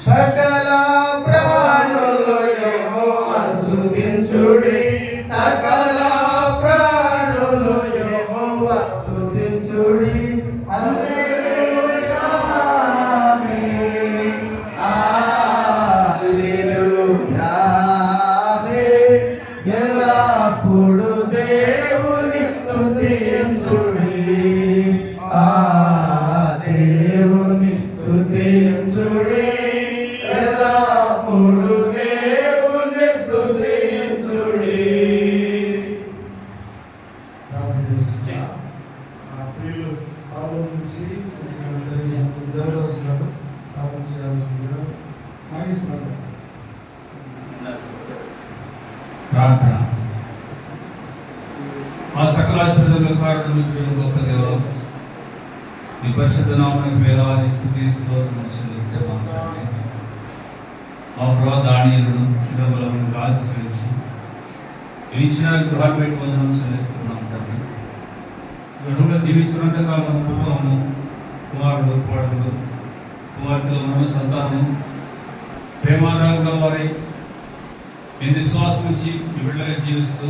సకల ప్రాణులు యెహోవా స్తుతించుడి, సకల ప్రాణులు యెహోవా స్తుతించుడి. హల్లెలూయా ఆమేన్, హల్లెలూయా ఆమేన్. ఎల్లప్పుడూ దేవుని స్తుతించుడి, దేవుని స్తుతించుడి. ప్రార్థన. ఆ సకల ఆశీర్వాదముల కారణము గొప్ప దేవ, నీ పరిశుద్ధ నామమునకు వేలాది స్తుతి స్తోత్రములు చెల్లిస్తున్నాము. మా ప్రభు దానియేలును నిర్మలమును ఆశీర్వదించి ఇచ్చిన గృహాన్ని పెట్టి వందనం చెల్లిస్తున్నాం తండ్రి. గృహంలో జీవించినంత కాలం కుటుంబము, కుమారుడు, కోడలు, కుమార్తెలు, మనము సంతానము ప్రేమారావుగా వారి ఎందు విశ్వాసం ఉంచి ఈ బిడ్డగా జీవిస్తూ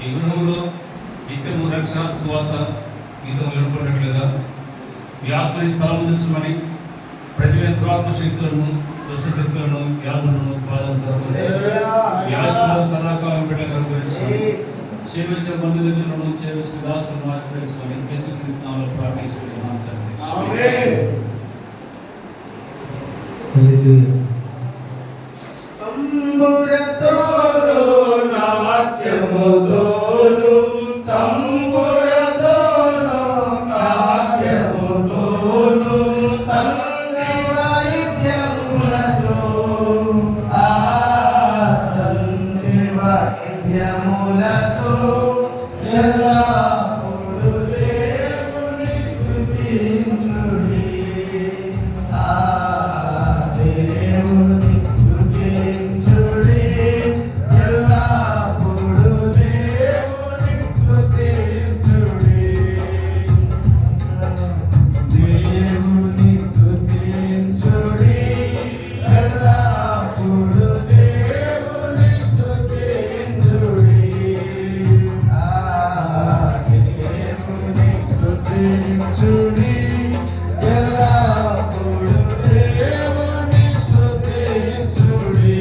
ఈ గృహంలో నిత్యము రక్షణ సువార్త గీతం వినపడినట్లుగా ఈ ఆత్మని స్థలం ఉంచమని ప్రతి దురాత్మ శక్తులను, దుష్ట శక్తులను, వ్యాధులను ఈ ఆశీర్వాద సదాకాలం బిడ్డగా గురించి చేసిన బంధుమిత్రులను, చేసిన దాసులను ఆశ్రయించుకొని యేసుక్రీస్తునామములో ప్రార్థిస్తున్నాం తండ్రి. తంబురతోను నాట్యముతోను, తంబురతోను నాట్యముతోను, తండ్రి వాయిద్యములతో, తండ్రి వాయిద్యములతో ఎల్లప్పుడూ దేవుని స్తుతించుడి, దేవుని స్తుతించుడి, ఎల్లప్పుడూ దేవుని స్తుతించుడి, దేవుని స్తుతించుడి, ఎల్లప్పుడూ దేవుని స్తుతించుడి, దేవుని స్తుతించుడి, ఎల్లప్పుడూ దేవుని స్తుతించుడి.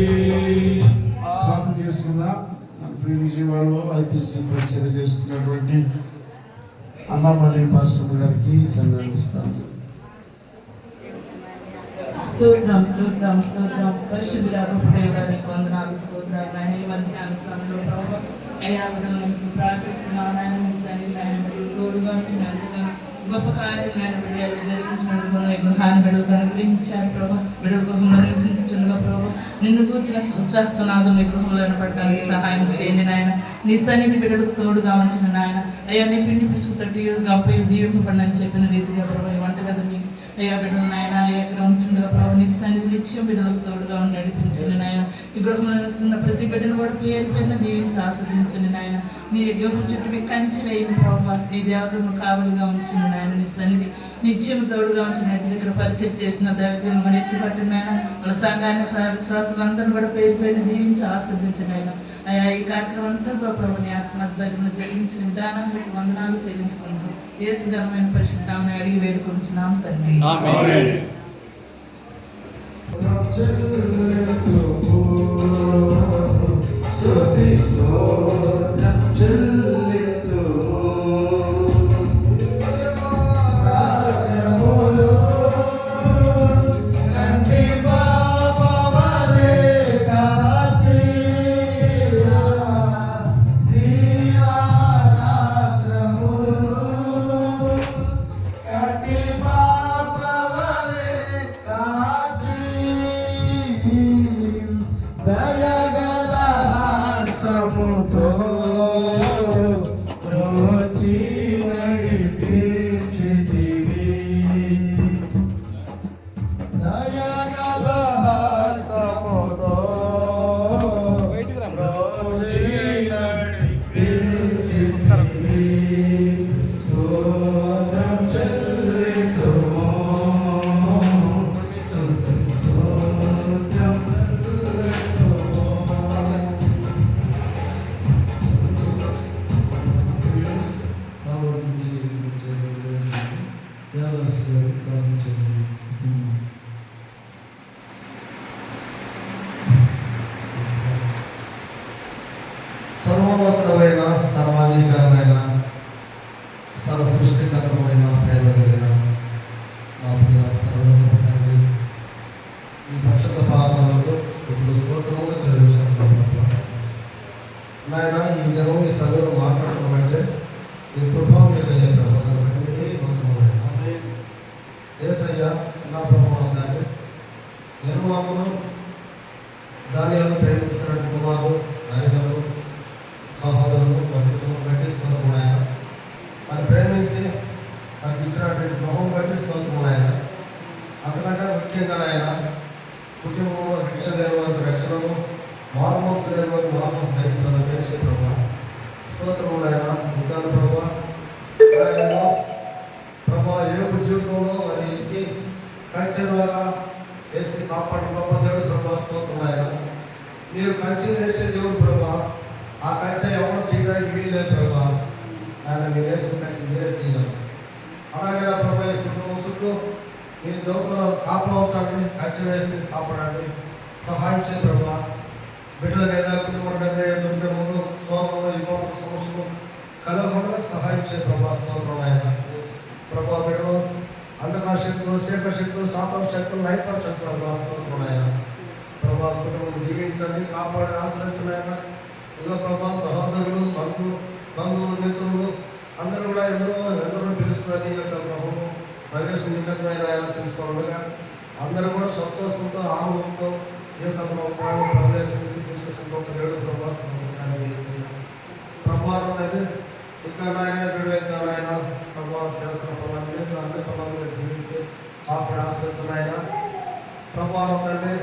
ప్రార్థన చేసుకుందాం. ప్రియ విజయవాడలో ఐపీసీ పరిచయం చేస్తున్నటువంటి అన్నామల్లి పాస్టర్ గారికి సందర్శిస్తాను. స్తోత్రం స్తోత్రం స్తోత్రం. పరిశుద్ధుడా గొప్ప దేవుడా, నీకు వందనాలు స్తోత్రాలు నాయన. ఈ మధ్యాహ్న సమయంలో ప్రభు అయ్యా బిడ్డలను ప్రార్థిస్తున్నాను నాయన. మీ సన్నిధి నాయన బిడ్డలు తోడుగా ఉంచినందుకు గొప్ప కార్యం నాయన బిడ్డలు జరిగించినందుకు గృహాన్ని బిడ్డలకు అనుగ్రహించారు ప్రభు. బిడ్డల గృహంలో నివసించుండగా ప్రభు నిన్ను కూర్చిన ఉత్సాహనాదం మీ గృహంలో వినపడటానికి సహాయం చేయండి నాయన. నీ సన్నిధి బిడ్డలకు తోడుగా ఉంచిన నాయన. అయ్యా నీ పిండి పిసుకు తట్టి గంపై దీవింపబడని చెప్పిన రీతిగా ప్రభు ఈ వంటగది నీకు అయ్యా బిడ్డలు నాయన ఎక్కడ ఉంటుండగా ప్రభు నీ సన్నిధి నిత్యం బిడ్డలకు తోడుగా ఉండి నడిపించండి నాయన. ఈ గృహంలో నివసిస్తున్న ప్రతి బిడ్డను కూడా పేరు పేరున దీవించి ఆస్వాదించండి నాయన. నీ గృహం చుట్టూ మీ కంచి వేయని ప్రభావ నీ దేవతను కావలుగా ఉంచింది నాయన. నీ సన్నిధి నిత్యం తోడుగా ఉంచినట్టు దగ్గర పరిచయం చేసిన దైవజనం మన ఎత్తుపట్టిన నాయన. మన సంఘాన్ని విశ్వాసులందరూ కూడా పేరు పేరున దీవించి ఆస్వాదించండి నాయన. అయ్యా ఈ కార్యక్రమం అంతా ప్రభు నీ ఆత్మ దగ్గర జరిగించిన విధానం మీకు వందనాలు చెల్లించుకుంటూ యేసు ఘనమైన పరిశుద్ధాన్ని అడిగి వేడుకొంచున్నాం తండ్రి. నాయన ఈ దినం ఈ సమయంలో మాట్లాడుతున్నామంటే నీ ప్రభావం మీద ఏసయ్య నా ప్రభావం దాన్ని నేను మామూలు దాని ప్రేమిస్తున్నట్టు కుమారుడు నాయకులు సహోదరులు వారి కుటుంబం కట్టిస్తున్నాము ఆయన మరి ప్రేమించి నాకు ఇచ్చినటువంటి గృహం కట్టిస్తున్నాము ఆయన అంతకంటే ముఖ్యంగా ఆయన కుటుంబంలో రక్షణ లేని వారికి రక్షణను మారుమోసు లేని వారికి మారుమోసు ధరించాలని చేసే ప్రభా స్తోత్రము ఆయన ఇంకా ప్రభా ఆయనలో ప్రభా ఏపు జీవితంలో వారి ఇంటికి కంచెలాగా వేసి కాపాడు గొప్ప దేవుడు ప్రభా స్తోత్రం ఆయన మీరు కంచె వేసే దేవుడు ప్రభా ఆ కంచె ఎవరు తీయడానికి వీల్లేదు ప్రభా ఆయన మీరు వేసిన కంచె మీరే తీయగలరు అలాగే నా ప్రభా ఈ కుటుంబం చుట్టూ మీ దోతలో కాపులు ఉంచండి కంచె వేసి కాపాడండి సహాయం చేయ ప్రభా బిడ్డల మీద కుటుంబం మీద దుర్గములు సోమములు యువములు సమస్యలు కలగకుండా సహాయం చేయ ప్రభా స్తోత్రం ఆయన ప్రభా బిడ్డలు అంధకార శక్తులు శేఖ శక్తులు సాతం శక్తులు లైపరచండి ప్రభా స్తోత్రం ఆయన ప్రభా కుటుంబం దీవించండి కాపాడి ఆశ్రయించండి ఆయన ఇదో ప్రభా సహోదరులు బంధువులు మిత్రులు అందరూ కూడా ఎందరో పిలుస్తున్నారు ఈ యొక్క గృహము ప్రవేశం నిమిత్తమైన ఆయన తెలుసుకోవడగా అందరూ కూడా సంతోషంతో ఆనందంతో ఈ యొక్క ప్రదేశానికి తీసుకొచ్చిన గొప్ప దేవుడు ప్రభావం చేస్తున్నారు ప్రభావం అనేది ఇంకా నాయన బిడ్డలు ఇంకా నాయన ప్రభావం చేస్తున్న పనులన్నీ అన్ని పనులు జీవించి కాపాడు ఆశ్రయించిన ఆయన ప్రభావం తండ్రి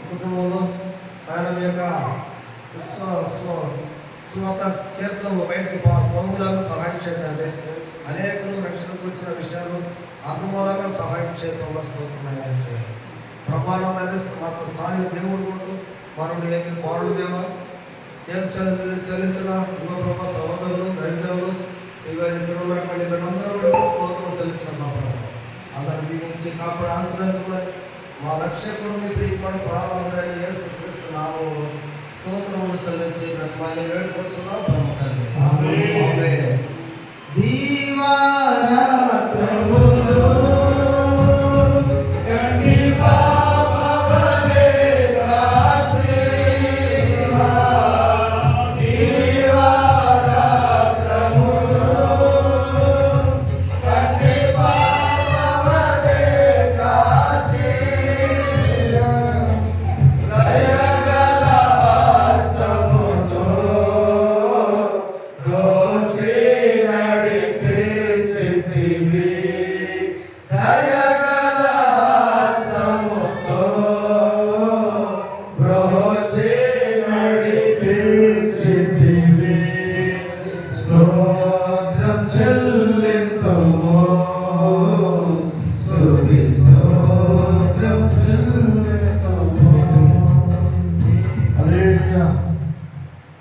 కుటుంబంలో ఆయన మీ యొక్క స్వత కీర్తనలు బయటకు పొంగులాగా సహాయం చేయండి అనేకులు రక్షణకు వచ్చిన విషయాలు అనుమూలంగా సహాయం చేయడం ప్రభావం తండ్రి మాకు చాలి దేవుడు కొట్టు మనల్ని ఏమి బారుడు దేవా ఏం చెల్లించిన యువ ప్రభా సహోదరులు దరిద్రులు ఇవి ఇక్కడ ఉన్నటువంటి వీళ్ళందరూ స్తోత్రం చెల్లించిన మా ప్రభావం అందరిని దీవించి కాపాడు ఆశ్రయించమని మా రక్షకుడు మీ ప్రియపడి ప్రారంభమైన యేసు క్రీస్తు నామములో స్తోత్రములు చెల్లించి బ్రహ్మాన్ని వేడుకొస్తున్నాం బ్రహ్మకాన్ని ఆమేన్.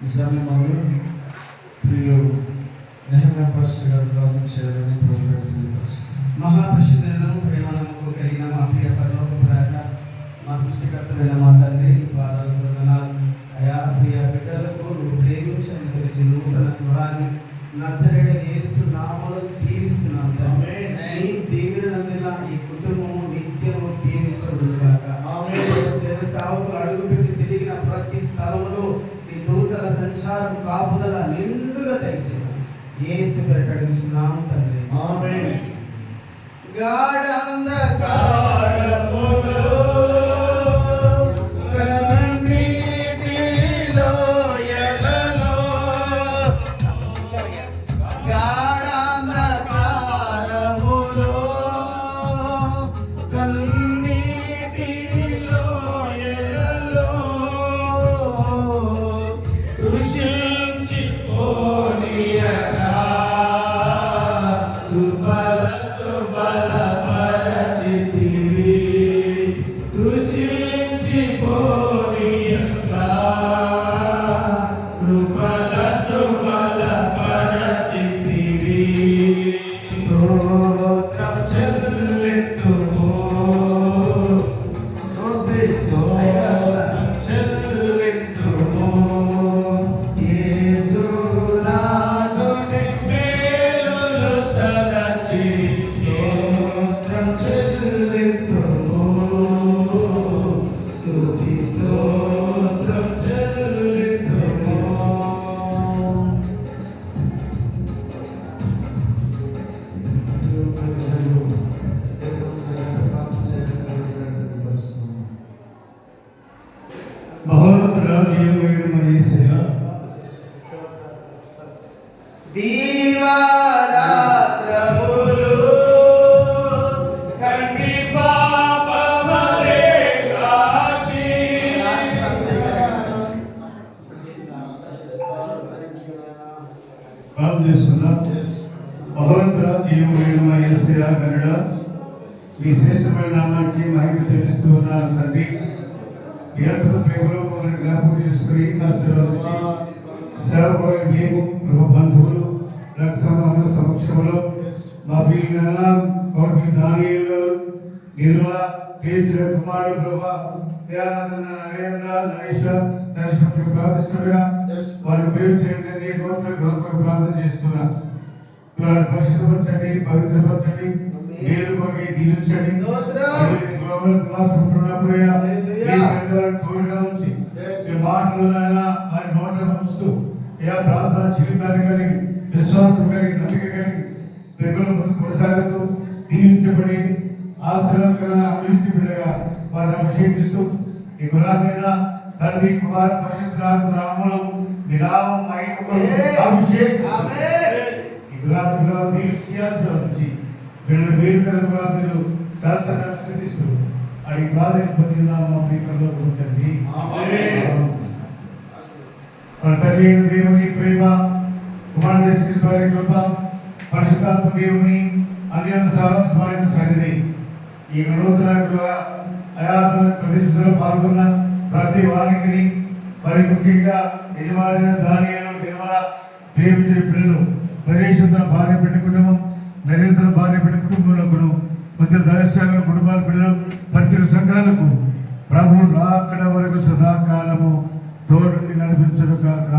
ఈ సమయంలో ప్రియులు నెహమ్యా పాస్టర్ గారు ప్రార్థన చేయాలని ప్రభుత్వం తెలియపరుస్తుంది. మహాపరిశుద్ధులను ప్రేమ నమ్మకం కలిగిన మా ప్రియ పరలోకపు రాజా, మా సృష్టికర్తమైన మా తండ్రి, నీ పాదాలకు వందనాలు. అయా ప్రియ బిడ్డలకు నువ్వు ప్రేమించని తెలిసి నూతన గృహాన్ని నజరేయుడైన యేసు నామములో దీవిస్తున్నాను తండ్రి. నీ దీవెనలందిన ఈ కుటుంబము నిత్యము దీవించబడుగాక. సేవకులు అడుగుపెట్టి తిరిగిన ప్రతి స్థలములో నీ దూతల సంచారం కాపుదల నిండుగా తెచ్చిన యేసు పేరిట అడుగుచున్నాము తండ్రి. ఆమేన్. గాఢంధకారములో కన్నీటిలో ఎలలో గాఢంధకారములో కన్నీటిలో ఎలలో కృషించి పోనీయగా దుర్బల బలపరచితివి చేస్తున్నాం. భగవంతుడ జీవమైన యేసయ్య గనుడ మీ శ్రేష్టమైన నామానికి మహిమ చెల్లిస్తూ ఉన్నాను తండ్రి. ఈ అద్భుత ప్రేమలో మమ్మల్ని జ్ఞాపకం చేసుకుని ఆశీర్వదించి సేవకులైన మేము ప్రభు బంధువులు రక్త సమక్షంలో మా ప్రియులైన గౌరవ దానియేలు గారు, నిర్మల పేతుల కుమారుడు ప్రభా దయానందన నరేంద్ర నరేష నరేశ్వరుడు ప్రార్థిస్తుండగా వారి పేరు చేయండి ప్రార్థన చేస్తున్నా. పరిశుభ్రపరచండి, పవిత్రపరచండి, మేలు కొరకై దీవించండి. తోడుగా ఉంచి ఈ మాటలునైనా ఆయన నోట ఉంచుతూ ప్రార్థన జీవితాన్ని కలిగి విశ్వాసం కలిగి నమ్మిక కలిగి ప్రజల ముందు కొనసాగుతూ దీవించబడి ఆశ్రమకరమైన అభివృద్ధి బిడ్డగా వారిని అభిషేకిస్తూ ఈ గులాబైన తండ్రి కుమార పరిశుద్ధ రాములు విరామం అభిషేకిస్తూ ఈ గులాబీ దీవించి వీళ్ళు వేరు కనుక మీరు శాస్త్రాన్ని స్థితిస్తూ అది ప్రాధాన్యత పొందిన మా ప్రియలో తండ్రి. మన తండ్రి దేవుని ప్రేమ, కుమారుని వారి కృప, పరిశుద్ధాత్మ దేవుని అన్యోన్య సహవాసమైన సన్నిధి ఈ నూతన ఆయా ప్రతిష్టలో పాల్గొన్న ప్రతి వారికి మరి ముఖ్యంగా యజమాని దానియేలు నిర్మల ప్రేమించిన పిల్లలు నరేష్ భార్య బిడ్డ కుటుంబం, నరేంద్ర భార్య బిడ్డ కుటుంబంలో మధ్య దర్శకుల కుటుంబాల పిల్లలు పరిచయ సంఘాలకు ప్రభు రాకడ వరకు సదాకాలము తోడుని నడిపించడు కాక.